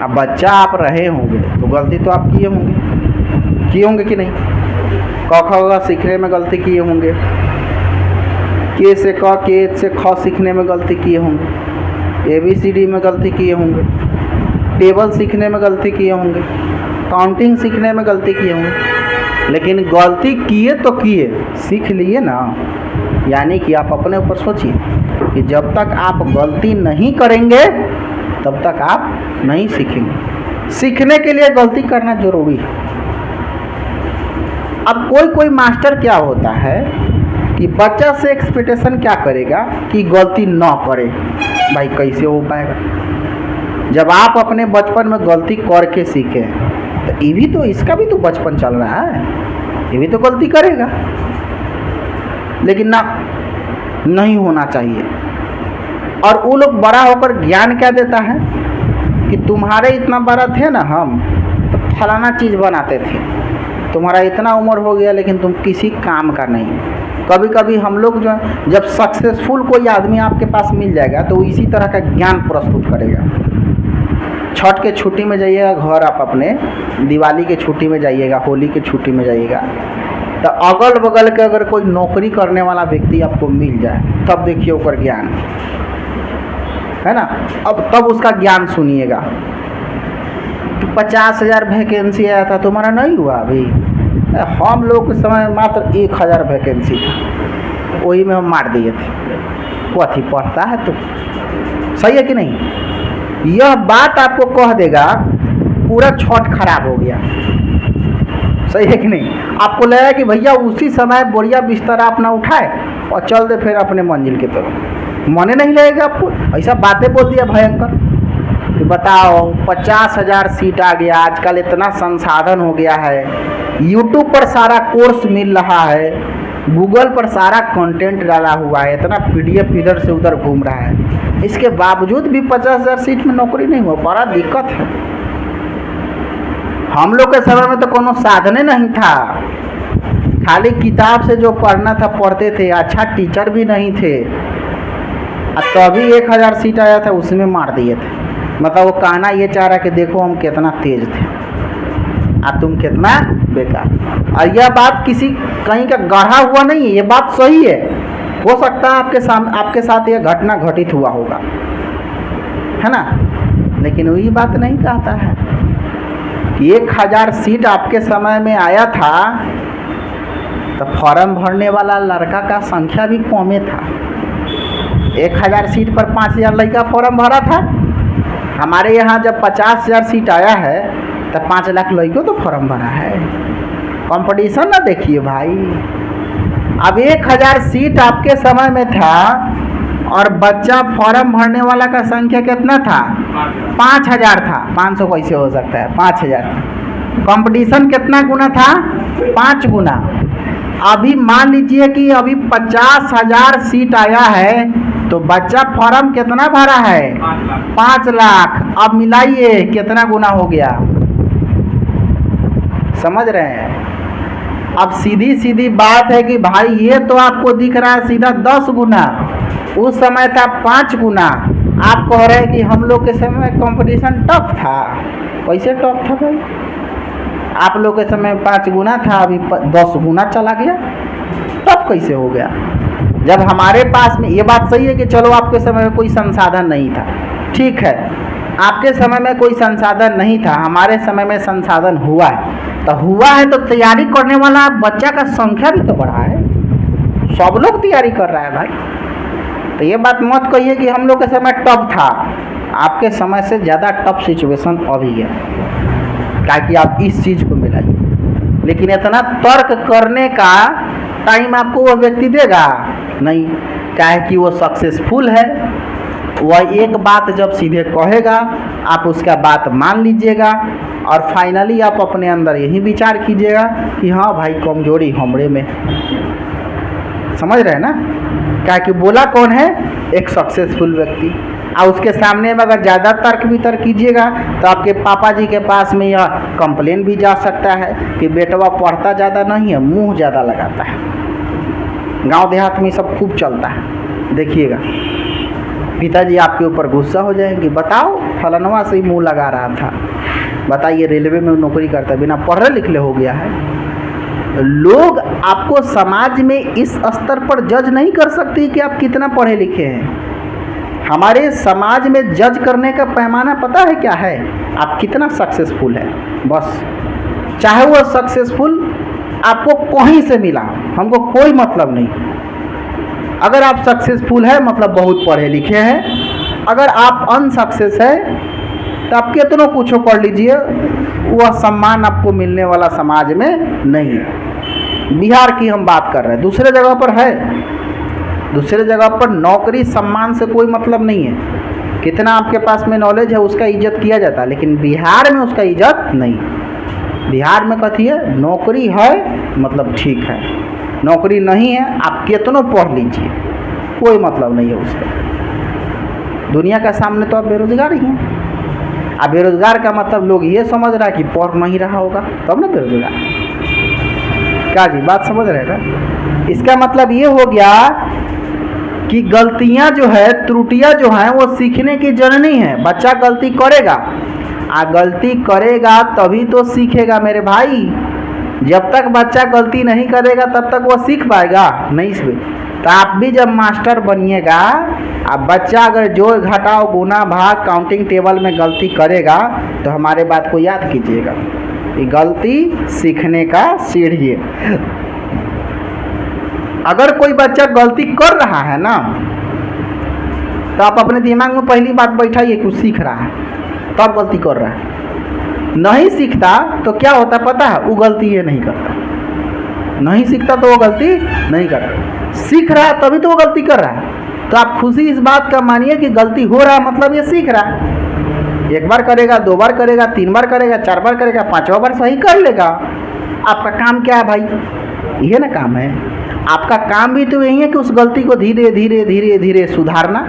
Speaker 1: अब बच्चा आप रहे होंगे तो गलती तो आप किए होंगे कि नहीं? क ख सीखने में गलती किए होंगे, के से क, के से ख सीखने में गलती किए होंगे, ABCD में गलती किए होंगे, टेबल सीखने में गलती किए होंगे, काउंटिंग सीखने में गलती किए होंगे। लेकिन गलती किए तो किए, सीख लिए ना। यानी कि आप अपने ऊपर सोचिए कि जब तक आप गलती नहीं करेंगे तब तक आप नहीं सीखेंगे। सीखने के लिए गलती करना जरूरी है। अब कोई मास्टर क्या होता है कि बच्चा से एक्सपेक्टेशन क्या करेगा कि गलती ना करे। भाई कैसे हो पाएगा? जब आप अपने बचपन में गलती करके सीखे तो ये भी तो, इसका भी तो बचपन चल रहा है, ये भी तो गलती करेगा। लेकिन ना, नहीं होना चाहिए। और वो लोग बड़ा होकर ज्ञान क्या देता है कि तुम्हारे इतना बड़ा थे ना हम, तो फलाना चीज़ बनाते थे, तुम्हारा इतना उम्र हो गया लेकिन तुम किसी काम का नहीं। कभी कभी हम लोग जो, जब सक्सेसफुल कोई आदमी आपके पास मिल जाएगा तो इसी तरह का ज्ञान प्रस्तुत करेगा। छठ के छुट्टी में जाइएगा घर, आप अपने दिवाली के छुट्टी में जाइएगा, होली के छुट्टी में जाइएगा, तो अगल बगल के अगर कोई नौकरी करने वाला व्यक्ति आपको मिल जाए तब देखिए ऊपर ज्ञान है ना। अब तब उसका ज्ञान सुनिएगा कि 50,000 वैकेंसी आया था, तुम्हारा नहीं हुआ अभी। हम लोग के समय मात्र 1,000 वैकेंसी था, वही में हम मार दिए थे। वो अथी पढ़ता है तो सही है कि नहीं? यह बात आपको कह देगा पूरा छठ खराब हो गया। सही है कि नहीं? आपको लगेगा कि भैया उसी समय बोरिया बिस्तरा अपना उठाए और चल दे फिर अपने मंजिल की तरफ। मने नहीं लगेगा आपको? ऐसा बातें बोल दिया भयंकर कि बताओ 50,000 सीट आ गया, आजकल इतना संसाधन हो गया है, यूट्यूब पर सारा कोर्स मिल रहा है, गूगल पर सारा कंटेंट डाला हुआ है, इतना PDF इधर से उधर घूम रहा है, इसके बावजूद भी 50,000 सीट में नौकरी नहीं हुआ। बड़ा दिक्कत है। हम लोग के समय में तो कोनो साधने नहीं था, खाली किताब से जो पढ़ना था पढ़ते थे, अच्छा टीचर भी नहीं थे, तभी 1,000 सीट आया था, उसमें मार दिए थे। मतलब वो कहना ये चाह रहा कि देखो हम कितना तेज थे और तुम कितना बेकार। और यह बात किसी कहीं का गढ़ा हुआ नहीं है, ये बात सही है। हो सकता है आपके साथ यह घटना घटित हुआ होगा, है ना, लेकिन वही बात नहीं कहता है कि 1,000 सीट आपके समय में आया था तो फॉर्म भरने वाला लड़का का संख्या भी कमे था। 1,000 सीट पर 5,000 लड़का फॉर्म भरा था। हमारे यहाँ जब 50,000 सीट आया है तो 5 लाख लड़कों तो फॉर्म भरा है। कंपटीशन ना देखिए भाई। अब 1,000 सीट आपके समय में था और बच्चा फॉर्म भरने वाला का संख्या कितना था? 5,000 था। 500 कैसे हो सकता है? 5,000। कंपटीशन कितना गुना था? 5 गुना। अभी मान लीजिए कि अभी 50,000 सीट आया है तो बच्चा फॉर्म कितना भरा है? 5 लाख। अब मिलाइए कितना गुना हो गया, समझ रहे हैं? अब सीधी सीधी बात है कि भाई ये तो आपको दिख रहा है सीधा 10 गुना, उस समय था 5 गुना। आप कह रहे हैं कि हम लोग के समय में कंपटीशन टफ था। कैसे टफ था भाई? आप लोग के समय 5 गुना था, अभी 10 गुना चला गया। टफ कैसे हो गया? जब हमारे पास में, ये बात सही है कि चलो आपके समय में कोई संसाधन नहीं था, ठीक है, आपके समय में कोई संसाधन नहीं था, हमारे समय में संसाधन हुआ है। तो हुआ है तो तैयारी करने वाला बच्चा का संख्या भी तो बढ़ा है, सब लोग तैयारी कर रहा है भाई। तो ये बात मत कहिए कि हम लोग के समय टफ था, आपके समय से ज़्यादा टफ सिचुएशन अभी है, ताकि आप इस चीज़ को मिलाइए। लेकिन इतना तर्क करने का टाइम आपको वो व्यक्ति देगा नहीं, चाहे कि वो सक्सेसफुल है। वह एक बात जब सीधे कहेगा आप उसका बात मान लीजिएगा और फाइनली आप अपने अंदर यही विचार कीजिएगा कि हाँ भाई कमजोरी हमरे में, समझ रहे हैं ना। क्या कि बोला कौन है, एक सक्सेसफुल व्यक्ति। और उसके सामने में अगर ज़्यादा तर्क वितर्क कीजिएगा तो आपके पापा जी के पास में यह कंप्लेन भी जा सकता है कि बेटवा पढ़ता ज़्यादा नहीं है, मुंह ज़्यादा लगाता है। गांव देहात में सब खूब चलता है, देखिएगा। पिताजी आपके ऊपर गुस्सा हो जाएंगे, बताओ फलानवा से ही मुँह लगा रहा था, बताइए रेलवे में नौकरी करता बिना पढ़े लिखे हो गया है। लोग आपको समाज में इस स्तर पर जज नहीं कर सकते कि आप कितना पढ़े लिखे हैं। हमारे समाज में जज करने का पैमाना पता है क्या है, आप कितना सक्सेसफुल है। बस चाहे वो सक्सेसफुल आपको कहीं से मिला, हमको कोई मतलब नहीं। अगर आप सक्सेसफुल है मतलब बहुत पढ़े लिखे हैं, अगर आप अनसक्सेस है तो आप कितनों कुछ पढ़ लीजिए, वह सम्मान आपको मिलने वाला समाज में नहीं है। बिहार की हम बात कर रहे हैं, दूसरे जगह पर है, दूसरे जगह पर नौकरी सम्मान से कोई मतलब नहीं है। कितना आपके पास में नॉलेज है उसका इज्जत किया जाता है, लेकिन बिहार में उसका इज्जत नहीं। बिहार में कथी है, नौकरी है मतलब ठीक है, नौकरी नहीं है आप कितनों पढ़ लीजिए, कोई मतलब नहीं है उसका। दुनिया के सामने तो आप बेरोजगार ही हैं। अब बेरोजगार का मतलब लोग ये समझ रहा है कि पढ़ नहीं रहा होगा तब ना बेरोजगार। क्या जी बात समझ रहे हैं ना। इसका मतलब ये हो गया कि गलतियां जो है, त्रुटियां जो हैं वो सीखने की जननी है। बच्चा गलती करेगा, गलती करेगा तभी तो सीखेगा मेरे भाई। जब तक बच्चा गलती नहीं करेगा तब तक वो सीख पाएगा नहीं। तो आप भी जब मास्टर बनिएगा, अब बच्चा अगर जोड़ घटाव गुना भाग काउंटिंग टेबल में गलती करेगा तो हमारे बात को याद कीजिएगा, ये गलती सीखने का सीढ़ी है। अगर कोई बच्चा गलती कर रहा है ना, तो आप अपने दिमाग में पहली बात बैठाइए कि वो सीख रहा है, तब गलती कर रहा है। नहीं सीखता तो क्या होता पता है, वो गलती ये नहीं करता। नहीं सीखता तो वो गलती नहीं करता, सीख रहा है तभी तो वो गलती कर रहा है। तो आप खुशी इस बात का मानिए कि गलती हो रहा है मतलब ये सीख रहा है। एक बार करेगा, दो बार करेगा, तीन बार करेगा, चार बार करेगा, पांचवा बार सही कर लेगा। आपका काम क्या है भाई, ये ना काम है आपका। काम भी तो यही है कि उस गलती को धीरे धीरे धीरे धीरे सुधारना।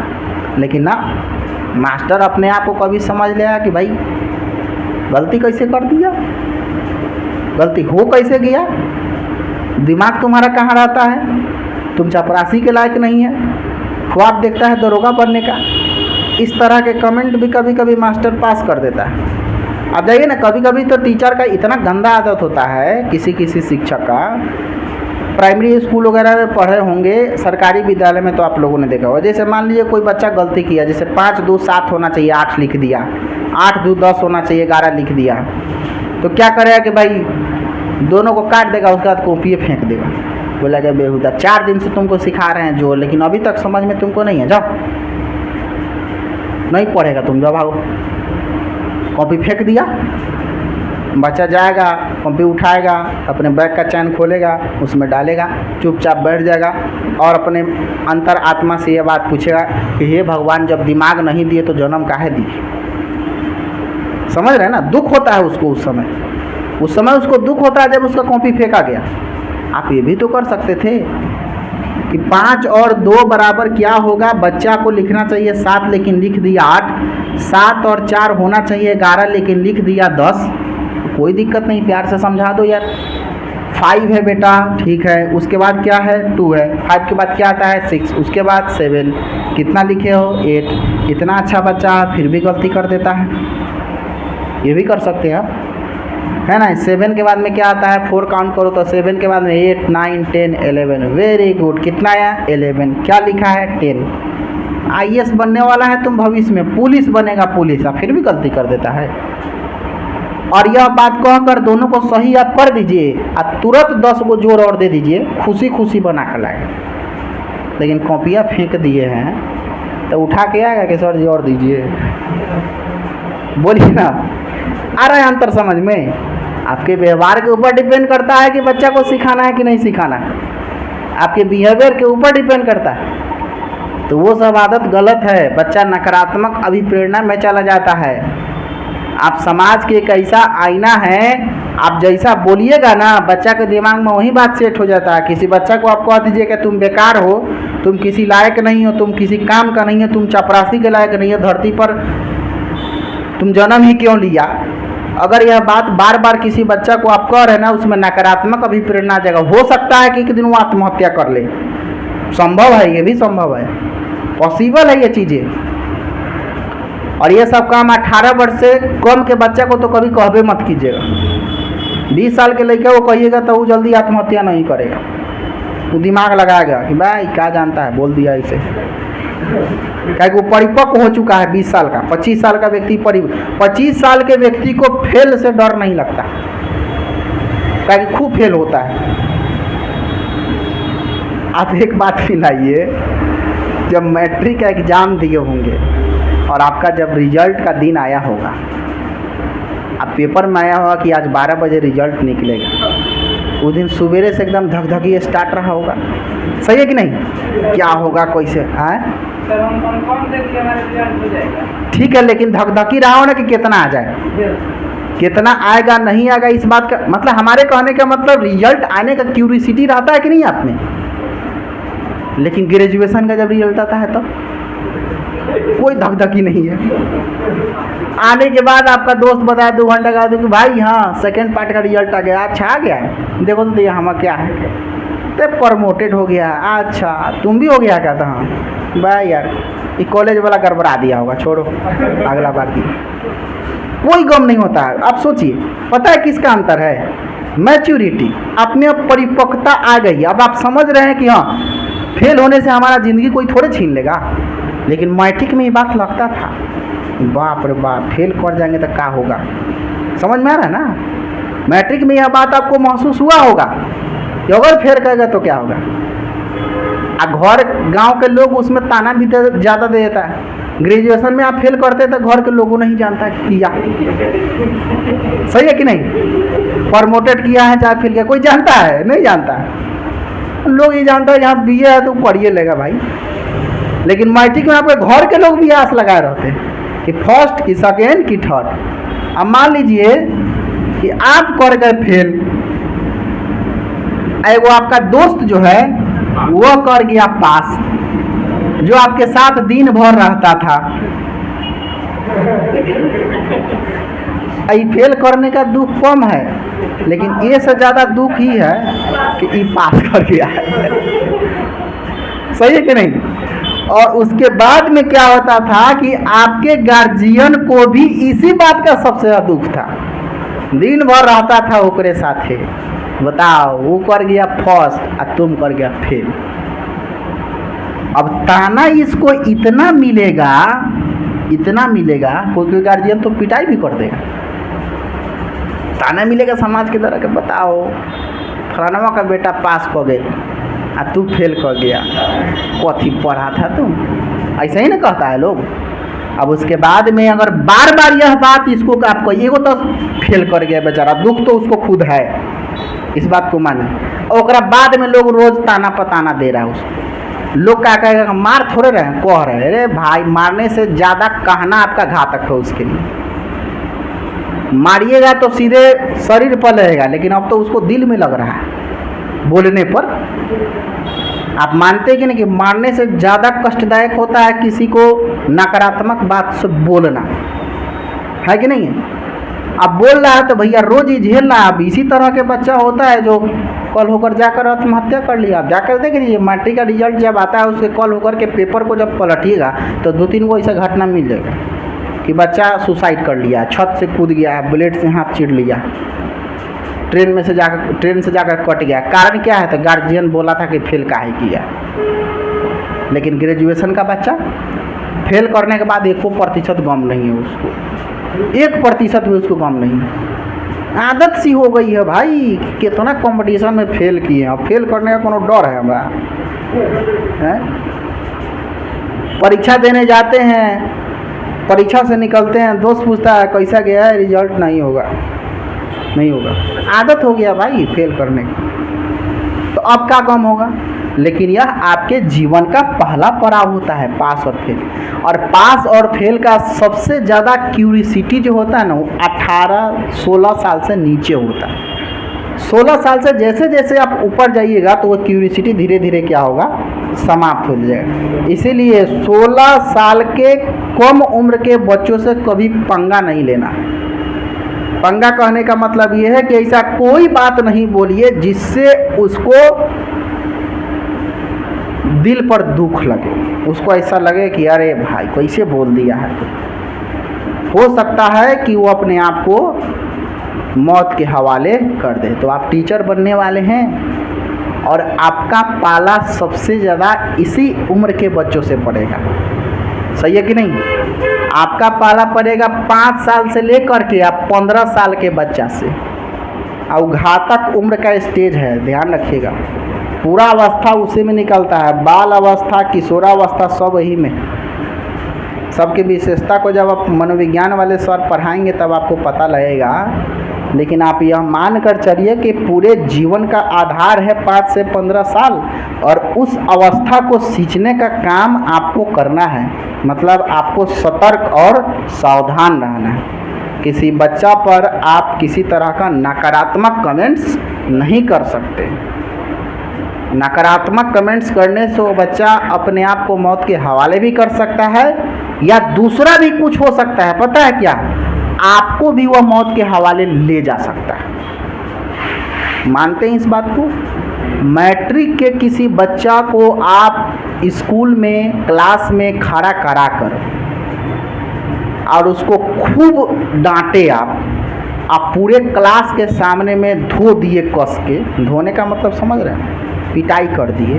Speaker 1: लेकिन ना, मास्टर अपने आप को कभी समझ लिया कि भाई गलती कैसे कर दिया, गलती हो कैसे गया। दिमाग तुम्हारा कहाँ रहता है, तुम चपरासी के लायक नहीं है, ख्वाब देखता है दरोगा बनने का। इस तरह के कमेंट भी कभी कभी मास्टर पास कर देता है। अब जाइए ना, कभी कभी तो टीचर का इतना गंदा आदत होता है, किसी किसी शिक्षक का, प्राइमरी स्कूल वगैरह में पढ़े होंगे, सरकारी विद्यालय में तो आप लोगों ने देखा होगा। जैसे मान लीजिए कोई बच्चा गलती किया, जैसे 5 2 7 होना चाहिए 8 लिख दिया, 8 2 10 होना चाहिए 11 लिख दिया, तो क्या करेगा कि भाई दोनों को काट देगा, उसके बाद कॉपी फेंक देगा। बोला कि बेहुदा, 4 दिन से तुमको सिखा रहे हैं जो, लेकिन अभी तक समझ में तुमको नहीं है, जाओ नहीं पढ़ेगा तुम, जाओ भागो। कॉपी फेंक दिया, बच्चा जाएगा, कॉपी उठाएगा, अपने बैग का चैन खोलेगा, उसमें डालेगा, चुपचाप बैठ जाएगा और अपने अंतर आत्मा से ये बात पूछेगा कि हे भगवान, जब दिमाग नहीं दिए तो जन्म काहे दिए। समझ रहे हैं ना, दुख होता है उसको उस समय उसको दुख होता है जब उसका कॉपी फेंका गया। आप ये भी तो कर सकते थे कि 5 और 2 बराबर क्या होगा। बच्चा को लिखना चाहिए 7 लेकिन लिख दिया 8, 7 और 4 होना चाहिए 11 लेकिन लिख दिया 10। कोई दिक्कत नहीं, प्यार से समझा दो यार। 5 है बेटा, ठीक है, उसके बाद क्या है 2 है, 5 के बाद क्या आता है 6, उसके बाद 7, कितना लिखे हो 8। इतना अच्छा बच्चा फिर भी गलती कर देता है, ये भी कर सकते हैं आप, है ना। 7 के बाद में क्या आता है, 4 काउंट करो तो 7 के बाद में 8 9 10 11, वेरी गुड। कितना आया 11, क्या लिखा है 10। आईएएस बनने वाला है तुम भविष्य में, पुलिस बनेगा पुलिस, आप फिर भी गलती कर देता है। और यह बात कहकर दोनों को सही आप कर दीजिए और तुरंत 10 को जोर और दे दीजिए, खुशी खुशी बना कर लाए। लेकिन कॉपियाँ फेंक दिए हैं तो उठा के आएगा कि सर जी और दीजिए? बोलिए ना, आ रहा है अंतर समझ में? आपके व्यवहार के ऊपर डिपेंड करता है कि बच्चा को सिखाना है कि नहीं सिखाना, आपके बिहेवियर के ऊपर डिपेंड करता है। तो वो सब आदत गलत है, बच्चा नकारात्मक अभिप्रेरणा में चला जाता है। आप समाज के एक ऐसा आईना है, आप जैसा बोलिएगा ना बच्चा के दिमाग में वही बात सेट हो जाता है। किसी बच्चा को आप कह दीजिए कि तुम बेकार हो, तुम किसी लायक नहीं हो, तुम किसी काम का नहीं हो, तुम चपरासी के लायक नहीं हो, धरती पर तुम जन्म ही क्यों लिया। अगर यह बात बार बार किसी बच्चा को आप कह रहे ना, उसमें नकारात्मक अभिप्रेरणा आ जाएगा। हो सकता है कि एक दिन वो आत्महत्या कर ले, संभव है, ये भी संभव है, पॉसिबल है ये चीज़ें। और ये सब काम 18 वर्ष से कम के बच्चा को तो कभी कहबे मत कीजिएगा। 20 साल के लड़के को कहिएगा तो वो जल्दी आत्महत्या नहीं करेगा, वो दिमाग लगाएगा कि भाई क्या जानता है, बोल दिया इसे। क्या वो परिपक्व हो चुका है 20 साल का, 25 साल का व्यक्ति 25 साल के व्यक्ति को फेल से डर नहीं लगता, क्या खूब फेल होता है। आप एक बात खिलाइए, जब मैट्रिक का एग्ज़ाम दिए होंगे और आपका जब रिजल्ट का दिन आया होगा, अब पेपर में आया होगा कि आज 12 बजे रिजल्ट निकलेगा, उस दिन सवेरे से एकदम धकधकी स्टार्ट रहा होगा, सही है कि नहीं? क्या होगा कैसे है, ठीक है, लेकिन धकधकी रहा हो ना कि कितना आ जाए, कितना आएगा नहीं आएगा, इस बात का मतलब, हमारे कहने का मतलब रिजल्ट आने का क्यूरियोसिटी रहता है कि नहीं आप में। लेकिन ग्रेजुएशन का जब रिजल्ट आता है तो कोई धकधकी नहीं है। आने के बाद आपका दोस्त बताया 2 घंटा का कि भाई हाँ सेकंड पार्ट का रिजल्ट आ गया, अच्छा आ गया है, देखो तो दिया हमारा क्या है, तो प्रमोटेड हो गया, अच्छा तुम भी हो गया क्या? था हाँ भाई यार ये कॉलेज वाला गड़बड़ा दिया होगा, छोड़ो अगला बार की, कोई गम नहीं होता है। आप सोचिए, पता है किसका अंतर है? मैच्योरिटी, अपने परिपक्वता आ गई। अब आप समझ रहे हैं कि हाँ फेल होने से हमारा ज़िंदगी कोई थोड़े छीन लेगा। लेकिन मैट्रिक में ये बात लगता था, बाप रे बाप फेल कर जाएंगे तो क्या होगा, समझ में आ रहा है ना? मैट्रिक में यह बात आपको महसूस हुआ होगा कि अगर फेल करेगा तो क्या होगा। घर गांव के लोग उसमें ताना भी ज़्यादा दे देता है। ग्रेजुएशन में आप फेल करते तो घर के लोगों नहीं जानता किया, सही है कि नहीं? प्रमोटेड किया है चाहे फेल किया, कोई जानता है? नहीं जानता। लोग ये जानता है यहाँ बीए है तो पढ़िए लेगा भाई। लेकिन मैट्रिक में आपके घर के लोग भी आस लगाए रहते हैं कि फर्स्ट की सेकेंड की थर्ड। अब मान लीजिए कि आप कर गए फेल, एगो आपका दोस्त जो है वो कर गया पास, जो आपके साथ दिन भर रहता था। ये फेल करने का दुख कम है, लेकिन ये से ज़्यादा दुख ही है कि ये पास कर गया है, सही है कि नहीं? और उसके बाद में क्या होता था कि आपके गार्जियन को भी इसी बात का सबसे ज़्यादा दुख था, दिन भर रहता था ओकरे साथे। बताओ, वो कर गया फर्स्ट और तुम कर गया फेल। अब ताना इसको इतना मिलेगा, इतना मिलेगा, कोई गार्जियन तो पिटाई भी कर देगा। ताना मिलेगा समाज के तरह के, बताओ फलाना का बेटा पास कर गए आ तू फेल कर गया, कथी पढ़ा था तुम, ऐसा ही ना कहता है लोग। अब उसके बाद में अगर बार बार यह बात इसको आपको, एगो तो फेल कर गया बेचारा, दुख तो उसको खुद है, इस बात को माने, और बाद में लोग रोज ताना पताना दे रहा है उसको। लोग क्या कहेगा, मार थोड़े रहे हैं, कह रहे हैं। अरे भाई, मारने से ज़्यादा कहना आपका घातक है उसके लिए। मारिएगा तो सीधे शरीर पर लगेगा, लेकिन अब तो उसको दिल में लग रहा है बोलने पर। आप मानते हैं कि नहीं कि मारने से ज़्यादा कष्टदायक होता है किसी को नकारात्मक बात से बोलना, है कि नहीं? अब बोल रहा है तो भैया रोज ही झेल रहा है। अब इसी तरह के बच्चा होता है जो कल होकर जाकर आत्महत्या कर लिया। आप जाकर देख लीजिए, मैट्रिक का रिजल्ट जब आता है उसके कल होकर के पेपर को जब पलटिएगा तो 2-3 को ऐसा घटना मिल जाएगा कि बच्चा सुसाइड कर लिया, छत से कूद गया, ब्लेड से हाथ चीर लिया, ट्रेन से जाकर कट गया। कारण क्या है? तो गार्जियन बोला था कि फेल काहे किया। लेकिन ग्रेजुएशन का बच्चा फेल करने के बाद 1% गम नहीं है उसको, 1% भी उसको गम नहीं है। आदत सी हो गई है भाई, कितना कंपटीशन में फेल किए हैं, अब फेल करने का कोनो डर है हमरा है? परीक्षा देने जाते हैं, परीक्षा से निकलते हैं, दोस्त पूछता है कैसा गया है, रिजल्ट नहीं होगा, नहीं होगा, आदत हो गया भाई फेल करने की। तो अब क्या गम होगा? लेकिन यह आपके जीवन का पहला पड़ाव होता है, पास और फेल। और पास और फेल का सबसे ज़्यादा क्यूरियोसिटी जो होता है ना, वो 18-16 साल से नीचे होता है। 16 साल से जैसे जैसे आप ऊपर जाइएगा तो वो क्यूरियोसिटी धीरे धीरे क्या होगा, समाप्त हो जाएगा। इसीलिए 16 साल के कम उम्र के बच्चों से कभी पंगा नहीं लेना। पंगा कहने का मतलब ये है कि ऐसा कोई बात नहीं बोलिए जिससे उसको दिल पर दुख लगे, उसको ऐसा लगे कि अरे भाई कैसे बोल दिया है। हो सकता है कि वो अपने आप को मौत के हवाले कर दे। तो आप टीचर बनने वाले हैं और आपका पाला सबसे ज़्यादा इसी उम्र के बच्चों से पड़ेगा, सही है कि नहीं? आपका पाला पड़ेगा 5 साल से लेकर के आप 15 साल के बच्चा से, और घातक उम्र का स्टेज है, ध्यान रखिएगा। पूरा अवस्था उसी में निकलता है, बाल अवस्था, किशोरावस्था, सब यही में। सबकी विशेषता को जब आप मनोविज्ञान वाले सर पढ़ाएंगे तब आपको पता लगेगा। लेकिन आप यह मान कर चलिए कि पूरे जीवन का आधार है 5 से 15 साल, और उस अवस्था को सींचने का काम आपको करना है। मतलब आपको सतर्क और सावधान रहना है। किसी बच्चा पर आप किसी तरह का नकारात्मक कमेंट्स नहीं कर सकते। नकारात्मक कमेंट्स करने से वो बच्चा अपने आप को मौत के हवाले भी कर सकता है, या दूसरा भी कुछ हो सकता है, पता है क्या? आपको भी वह मौत के हवाले ले जा सकता है। मानते हैं इस बात को? मैट्रिक के किसी बच्चा को आप स्कूल में क्लास में खड़ा करा कर और उसको खूब डांटे, आप पूरे क्लास के सामने में धो दिए कस के, धोने का मतलब समझ रहे हैं, पिटाई कर दिए,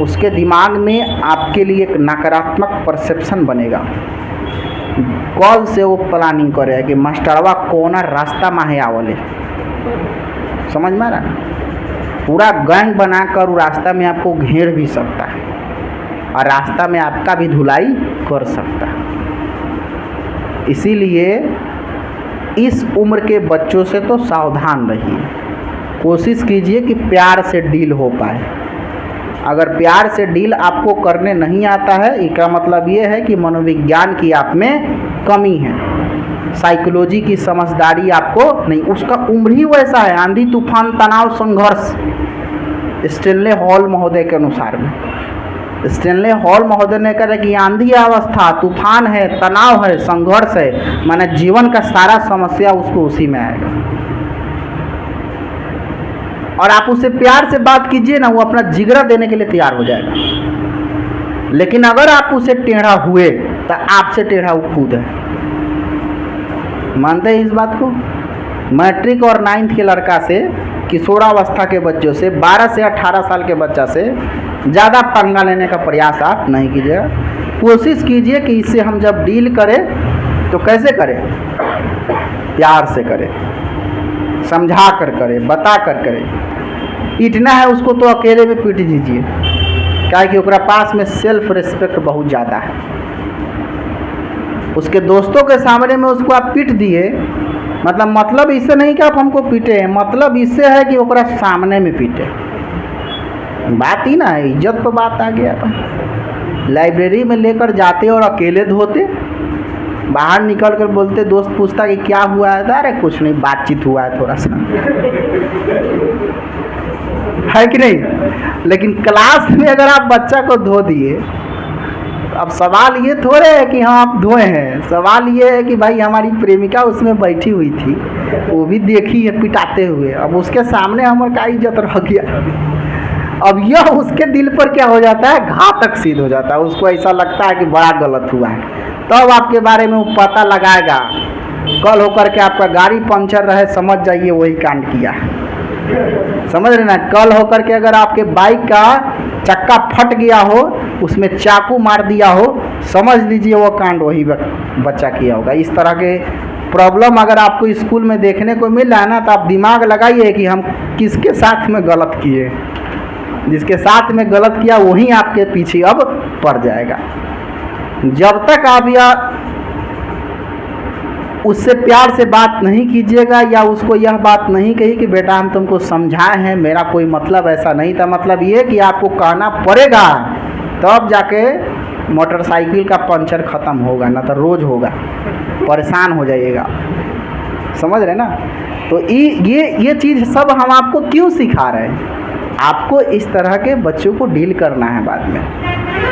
Speaker 1: उसके दिमाग में आपके लिए एक नकारात्मक परसेप्शन बनेगा। कल से वो प्लानिंग करे कि मास्टरवा कौन रास्ता माहे आवले, समझ में आ रहा? पूरा गैंग बनाकर वो रास्ता में आपको घेर भी सकता है और रास्ता में आपका भी धुलाई कर सकता है। इसीलिए इस उम्र के बच्चों से तो सावधान रहिए। कोशिश कीजिए कि प्यार से डील हो पाए। अगर प्यार से डील आपको करने नहीं आता है, इसका मतलब ये है कि मनोविज्ञान की आप में कमी है, साइकोलॉजी की समझदारी आपको नहीं। उसका उम्र ही वैसा है, आंधी तूफान तनाव संघर्ष, स्टेनले हॉल महोदय के अनुसार में। स्टेनले हॉल महोदय ने कहा कि आंधी अवस्था, तूफान है, तनाव है, संघर्ष है, माने जीवन का सारा समस्या उसको उसी में आएगा। और आप उससे प्यार से बात कीजिए ना, वो अपना जिगरा देने के लिए तैयार हो जाएगा। लेकिन अगर आप उसे टेढ़ा हुए तो आपसे टेढ़ा वो खुद है। मानते हैं इस बात को? मैट्रिक और 9th के लड़का से, किशोरावस्था के बच्चों से, 12 से 18 साल के बच्चा से ज़्यादा पंगा लेने का प्रयास आप नहीं कीजिएगा। कोशिश कीजिए कि इससे हम जब डील करें तो कैसे करें? प्यार से करें, समझा कर करें, बता कर करें। पीटना है उसको तो अकेले में पीट दीजिए, क्या कि उसके पास में सेल्फ रिस्पेक्ट बहुत ज़्यादा है। उसके दोस्तों के सामने में उसको आप पीट दिए, मतलब इससे नहीं कि आप हमको पीटे हैं, मतलब इससे है कि ओकरा सामने में पीटे। बात ही ना है, इज्जत पर बात आ गया। लाइब्रेरी में लेकर जाते और अकेले धोते, बाहर निकल कर बोलते, दोस्त पूछता कि क्या हुआ है, अरे कुछ नहीं, बातचीत हुआ है थोड़ा सा, है कि नहीं? लेकिन क्लास में अगर आप बच्चा को धो दिए, अब सवाल ये थोड़े है कि हाँ आप धोए हैं, सवाल ये है कि भाई हमारी प्रेमिका उसमें बैठी हुई थी, वो भी देखी है पिटाते हुए, अब उसके सामने हमारा क्या इज्जत रह गया। अब यह उसके दिल पर क्या हो जाता है, घातक सिद्ध हो जाता है। उसको ऐसा लगता है कि बड़ा गलत हुआ है, तब आपके बारे में वो पता लगाएगा। कल होकर के आपका गाड़ी पंचर रहे, समझ जाइए वही कांड किया। समझ रहे ना, कल होकर के अगर आपके बाइक का चक्का फट गया हो, उसमें चाकू मार दिया हो, समझ लीजिए वो कांड वही बच्चा किया होगा। इस तरह के प्रॉब्लम अगर आपको स्कूल में देखने को मिल रहा है ना, तो आप दिमाग लगाइए कि हम किसके साथ में गलत किए। जिसके साथ में गलत किया वही आपके पीछे अब पड़ जाएगा। जब तक आप यह उससे प्यार से बात नहीं कीजिएगा या उसको यह बात नहीं कही कि बेटा हम तुमको समझाए हैं, मेरा कोई मतलब ऐसा नहीं था, मतलब ये कि आपको कहना पड़ेगा, तब जाके मोटरसाइकिल का पंचर ख़त्म होगा, ना तो रोज़ होगा, परेशान हो जाइएगा। समझ रहे ना। तो ये चीज़ सब हम आपको क्यों सिखा रहे हैं? आपको इस तरह के बच्चों को डील करना है। बाद में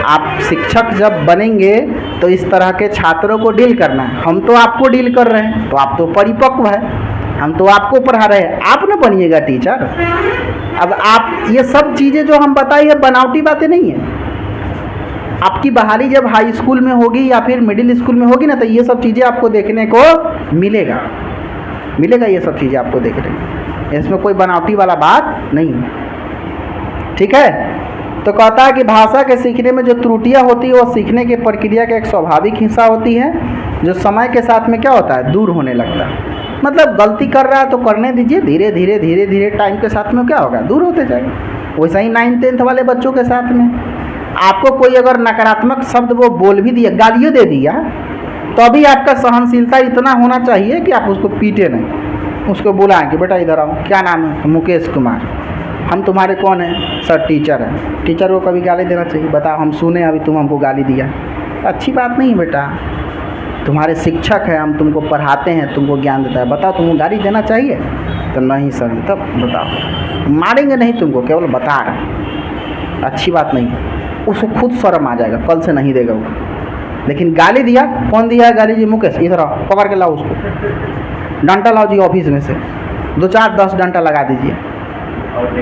Speaker 1: आप शिक्षक जब बनेंगे तो इस तरह के छात्रों को डील करना है। हम तो आपको डील कर रहे हैं, तो आप तो परिपक्व है, हम तो आपको पढ़ा रहे हैं, आप ना बनिएगा टीचर। अब आप ये सब चीज़ें जो हम बताई है बनावटी बातें नहीं है। आपकी बहाली जब हाई स्कूल में होगी या फिर मिडिल स्कूल में होगी ना, तो ये सब चीज़ें आपको देखने को मिलेगा। ये सब चीज़ें आपको देखने को, इसमें कोई बनावटी वाला बात नहीं है। ठीक है। तो कहता है कि भाषा के सीखने में जो त्रुटियां होती है वो सीखने की प्रक्रिया का एक स्वाभाविक हिस्सा होती है, जो समय के साथ में क्या होता है, दूर होने लगता है। मतलब गलती कर रहा है तो करने दीजिए, धीरे धीरे टाइम के साथ में क्या होगा, दूर होते जाएगा। वैसा ही 9th-10th वाले बच्चों के साथ में आपको कोई अगर नकारात्मक शब्द वो बोल भी दिया, गालियों दे दिया, तो अभी आपका सहनशीलता इतना होना चाहिए कि आप उसको पीटे नहीं, उसको बुलाएं कि बेटा इधर आओ, क्या नाम है, मुकेश कुमार, हम तुम्हारे कौन हैं, सर टीचर है। टीचर को कभी गाली देना चाहिए? बताओ, हम सुने अभी तुम हमको गाली दिया, अच्छी बात नहीं बेटा, तुम्हारे शिक्षक है, हम तुमको पढ़ाते हैं, तुमको ज्ञान देता है, बताओ तुमको गाली देना चाहिए? तो नहीं सर। तब बताओ, मारेंगे नहीं तुमको, केवल बता रहे, अच्छी बात नहीं है। उसको खुद शर्म आ जाएगा, कल से नहीं देगा वो। लेकिन गाली दिया, कौन दिया है गाली? जी मुकेश, इधर आओ, पकड़ के लाओ उसको, डंडा लाओ जी ऑफिस में से, 2-4-10 डंडा लगा दीजिए।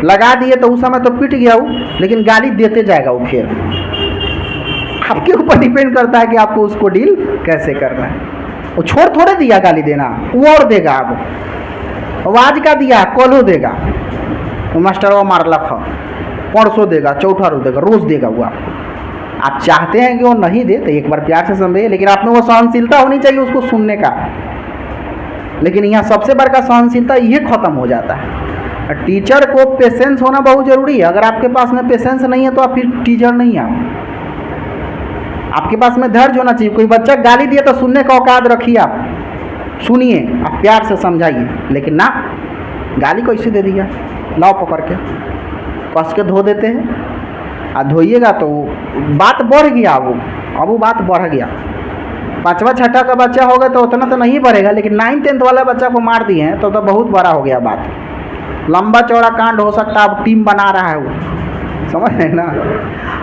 Speaker 1: लगा दिए तो उस समय तो पिट गया वो, लेकिन गाली देते जाएगा वो। फिर आपके ऊपर डिपेंड करता है कि आपको उसको डील कैसे करना है। वो छोड़ थोड़े दिया गाली देना, वो और देगा। अब आज का दिया कल देगा, तो मास्टर वो मार लखा, परसों देगा, चौथा रो देगा, रोज देगा वो आपको। आप चाहते हैं कि वो नहीं दे तो एक बार प्यार से समझिए, लेकिन आप में वो सहनशीलता होनी चाहिए उसको सुनने का। लेकिन यहाँ सबसे बड़ा सहनशीलता ये खत्म हो जाता है। टीचर को पेशेंस होना बहुत ज़रूरी है। अगर आपके पास में पेशेंस नहीं है तो आप फिर टीचर नहीं हैं। आपके पास में धैर्य होना चाहिए। कोई बच्चा गाली दिया तो सुनने का औकात रखिए, आप सुनिए, आप प्यार से समझाइए। लेकिन ना, गाली को इसे दे दिया, लाओ पकड़ के कस के धो देते हैं। धोइएगा तो बात बढ़ गया, अब वो बात बढ़ गया। 5वां-6ठा का बच्चा होगा तो उतना तो नहीं बढ़ेगा, लेकिन 9th-10th वाला बच्चा को मार दिए हैं तो बहुत बड़ा हो गया बात, लंबा चौड़ा कांड हो सकता है। अब टीम बना रहा है वो, समझ रहे ना।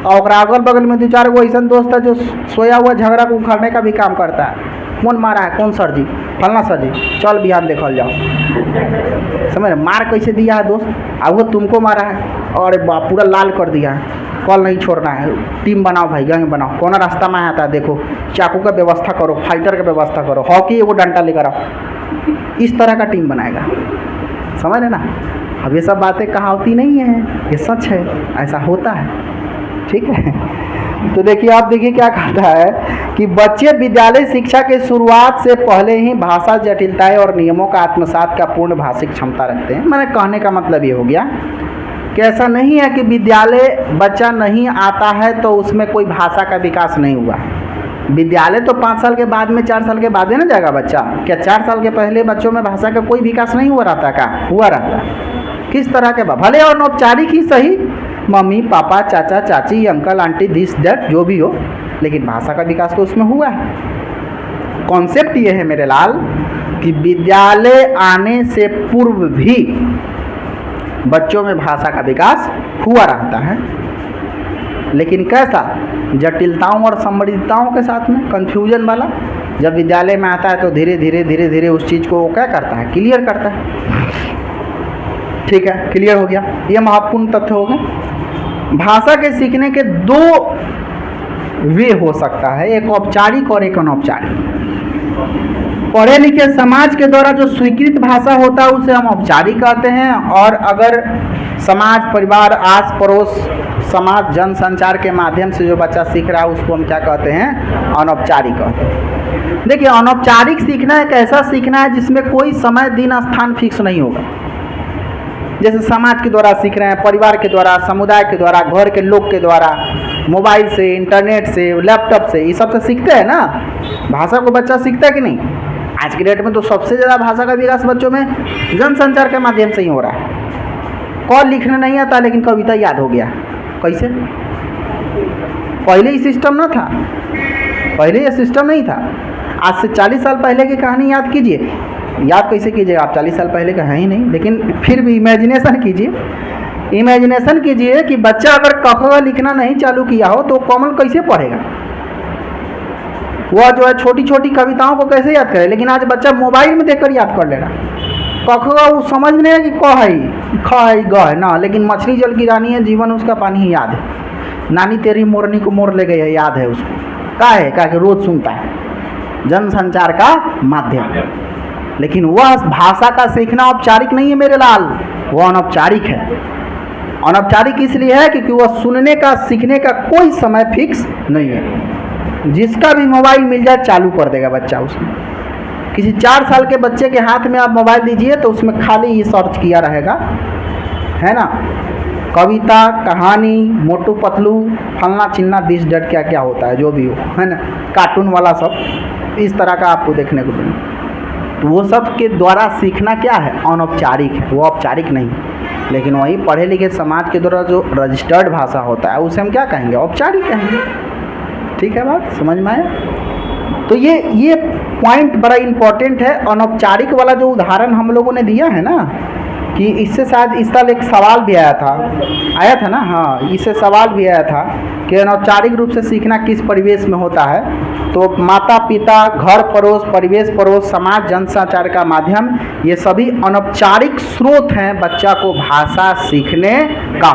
Speaker 1: और अगल बगल में 2-4 गो ऐसा दोस्त है जो सोया हुआ झगड़ा को उखाड़ने का भी काम करता है। कौन मारा है, कौन सर जी, फलना सर जी, चल बिहार देखल जाओ। समझ रहे, मार कैसे दिया है दोस्त, अब वो तुमको मारा है और पूरा लाल कर दिया है, कल नहीं छोड़ना है। टीम बनाओ भाई, गैंग बनाओ, कौन रास्ता में आता है देखो, चाकू का व्यवस्था करो, फाइटर का व्यवस्था करो, हॉकी वो डंडा लेकर आओ। इस तरह का टीम बनाएगा, समझ रहे ना। अब ये सब बातें कहावती नहीं है, ये सच है, ऐसा होता है। ठीक है। तो देखिए, आप देखिए क्या कहता है कि बच्चे विद्यालय शिक्षा के शुरुआत से पहले ही भाषा जटिलताएं और नियमों का आत्मसात का पूर्ण भाषिक क्षमता रखते हैं। मैंने कहने का मतलब ये हो गया कि ऐसा नहीं है कि विद्यालय बच्चा नहीं आता है तो उसमें कोई भाषा का विकास नहीं हुआ। विद्यालय तो 5 साल के बाद में, 4 साल के बाद है ना जाएगा बच्चा। क्या 4 साल के पहले बच्चों में भाषा का कोई विकास नहीं हुआ रहता? का हुआ रहता? किस तरह के, भले और औपचारिक ही सही, मम्मी पापा चाचा चाची अंकल आंटी दिस दैट जो भी हो, लेकिन भाषा का विकास तो उसमें हुआ है। कॉन्सेप्ट ये है मेरे लाल कि विद्यालय आने से पूर्व भी बच्चों में भाषा का विकास हुआ रहता है, लेकिन कैसा, जटिलताओं और समृद्धताओं के साथ में, कंफ्यूजन वाला। जब विद्यालय में आता है तो धीरे धीरे उस चीज़ को क्या करता है, क्लियर करता है। ठीक है, क्लियर हो गया, ये महत्वपूर्ण तथ्य हो गए। भाषा के सीखने के 2 वे हो सकता है, एक औपचारिक और एक अनौपचारिक। पढ़े लिखे समाज के द्वारा जो स्वीकृत भाषा होता है उसे हम औपचारिक कहते हैं, और अगर समाज, परिवार, आस पड़ोस, समाज, जन संचार के माध्यम से जो बच्चा सीख रहा है उसको हम क्या कहते हैं? अनौपचारिक कहते हैं। देखिए, अनौपचारिक सीखना एक ऐसा सीखना है जिसमें कोई समय, दिन, स्थान फिक्स नहीं होगा। जैसे समाज के द्वारा सीख रहे हैं, परिवार के द्वारा, समुदाय के द्वारा, घर के लोग के द्वारा, मोबाइल से, इंटरनेट से, लैपटॉप से, ये सब से सीखते हैं ना। भाषा को बच्चा सीखता है कि नहीं? आज की डेट में तो सबसे ज़्यादा भाषा का विकास बच्चों में जनसंचार के माध्यम से ही हो रहा है। कॉल लिखना नहीं आता लेकिन कविता याद हो गया। कैसे? पहले ये सिस्टम ना था, पहले ये सिस्टम नहीं था। आज से 40 साल पहले की कहानी याद कीजिए। याद कैसे कीजिएगा? आप 40 साल पहले का है ही नहीं, लेकिन फिर भी इमेजिनेशन कीजिए। इमेजिनेशन कीजिए कि बच्चा अगर क ख लिखना नहीं चालू किया हो तो कॉमन कैसे पढ़ेगा? वह जो है छोटी छोटी कविताओं को कैसे याद करे? लेकिन आज बच्चा मोबाइल में देखकर याद कर ले रहा है। क ख वो समझ नहीं है कि क है, ख है, ग है ना, लेकिन मछली जल की रानी है, जीवन उसका पानी ही याद है। नानी तेरी मोरनी को मोर ले गई है, याद है उसको। का है का कि रोज सुनता है, जनसंचार का माध्यम। लेकिन वह भाषा का सीखना औपचारिक नहीं है मेरे लाल, वह अनौपचारिक है। अनौपचारिक इसलिए है क्योंकि वह सुनने का, सीखने का कोई समय फिक्स नहीं है। जिसका भी मोबाइल मिल जाए चालू कर देगा बच्चा उसमें। किसी 4 साल के बच्चे के हाथ में आप मोबाइल दीजिए तो उसमें खाली ये सर्च किया रहेगा, है ना, कविता, कहानी, मोटू पतलू, फलना चिन्ना, दिस डट, क्या क्या होता है जो भी हो, है ना, कार्टून वाला सब इस तरह का आपको देखने को मिलेगा। तो वो सब के द्वारा सीखना क्या है? अनौपचारिक है, वो औपचारिक नहीं। लेकिन वही पढ़े लिखे समाज के द्वारा जो रजिस्टर्ड भाषा होता है उसे हम क्या कहेंगे? औपचारिक कहेंगे। ठीक है, बात समझ में आया? तो ये पॉइंट बड़ा इम्पोर्टेंट है। अनौपचारिक वाला जो उदाहरण हम लोगों ने दिया है ना, कि इससे शायद इस साल एक सवाल भी आया था ना, हाँ, इससे सवाल भी आया था कि अनौपचारिक रूप से सीखना किस परिवेश में होता है। तो माता पिता, घर पड़ोस, परिवेश पड़ोस, समाज, जनसंचार का माध्यम, ये सभी अनौपचारिक स्रोत हैं बच्चा को भाषा सीखने का।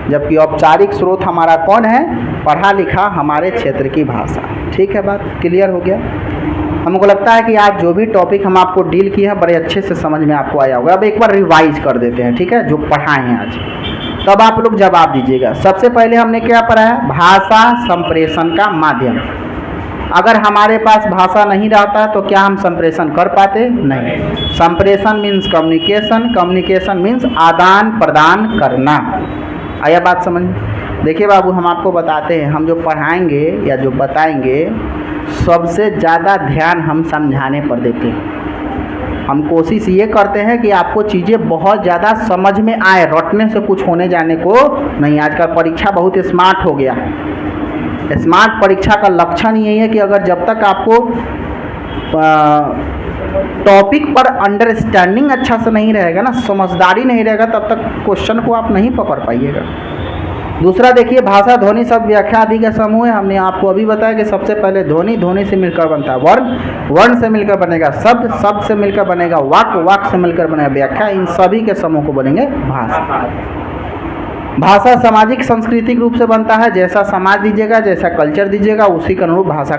Speaker 1: जबकि औपचारिक स्रोत हमारा कौन है? पढ़ा लिखा हमारे क्षेत्र की भाषा। ठीक है, बात क्लियर हो गया? हमको लगता है कि आज जो भी टॉपिक हम आपको डील किए हैं बड़े अच्छे से समझ में आपको आया होगा। अब एक बार रिवाइज कर देते हैं, ठीक है, जो पढ़ाए हैं आज, तब आप लोग जवाब दीजिएगा। सबसे पहले हमने क्या पढ़ा है? भाषा संप्रेषण का माध्यम। अगर हमारे पास भाषा नहीं रहता तो क्या हम संप्रेषण कर पाते? नहीं। संप्रेषण मीन्स कम्युनिकेशन, कम्युनिकेशन मीन्स आदान प्रदान करना। आया बात समझ? देखिए बाबू, हम आपको बताते हैं, हम जो पढ़ाएंगे या जो बताएंगे सबसे ज़्यादा ध्यान हम समझाने पर देते हैं। हम कोशिश ये करते हैं कि आपको चीज़ें बहुत ज़्यादा समझ में आए, रटने से कुछ होने जाने को नहीं। आजकल परीक्षा बहुत स्मार्ट हो गया है। स्मार्ट परीक्षा का लक्षण यही है कि अगर जब तक आपको टॉपिक पर अंडरस्टैंडिंग अच्छा से नहीं रहेगा ना, समझदारी नहीं रहेगा, तब तक क्वेश्चन को आप नहीं पकड़ पाइएगा। दूसरा देखिए, भाषा ध्वनि शब्द व्याख्या आदि का समूह है। हमने आपको अभी बताया कि सबसे पहले ध्वनि, ध्वनि से मिलकर बनता है वर्ण, वर्ण से मिलकर बनेगा शब्द, शब्द से मिलकर बनेगा वाक्य, वाक्य से मिलकर बनेगा व्याख्या। इन सभी के समूह को बनेंगे भाषा। भाषा सामाजिक सांस्कृतिक रूप से बनता है। जैसा समाज दीजिएगा, जैसा कल्चर दीजिएगा, उसी के अनुरूप भाषा का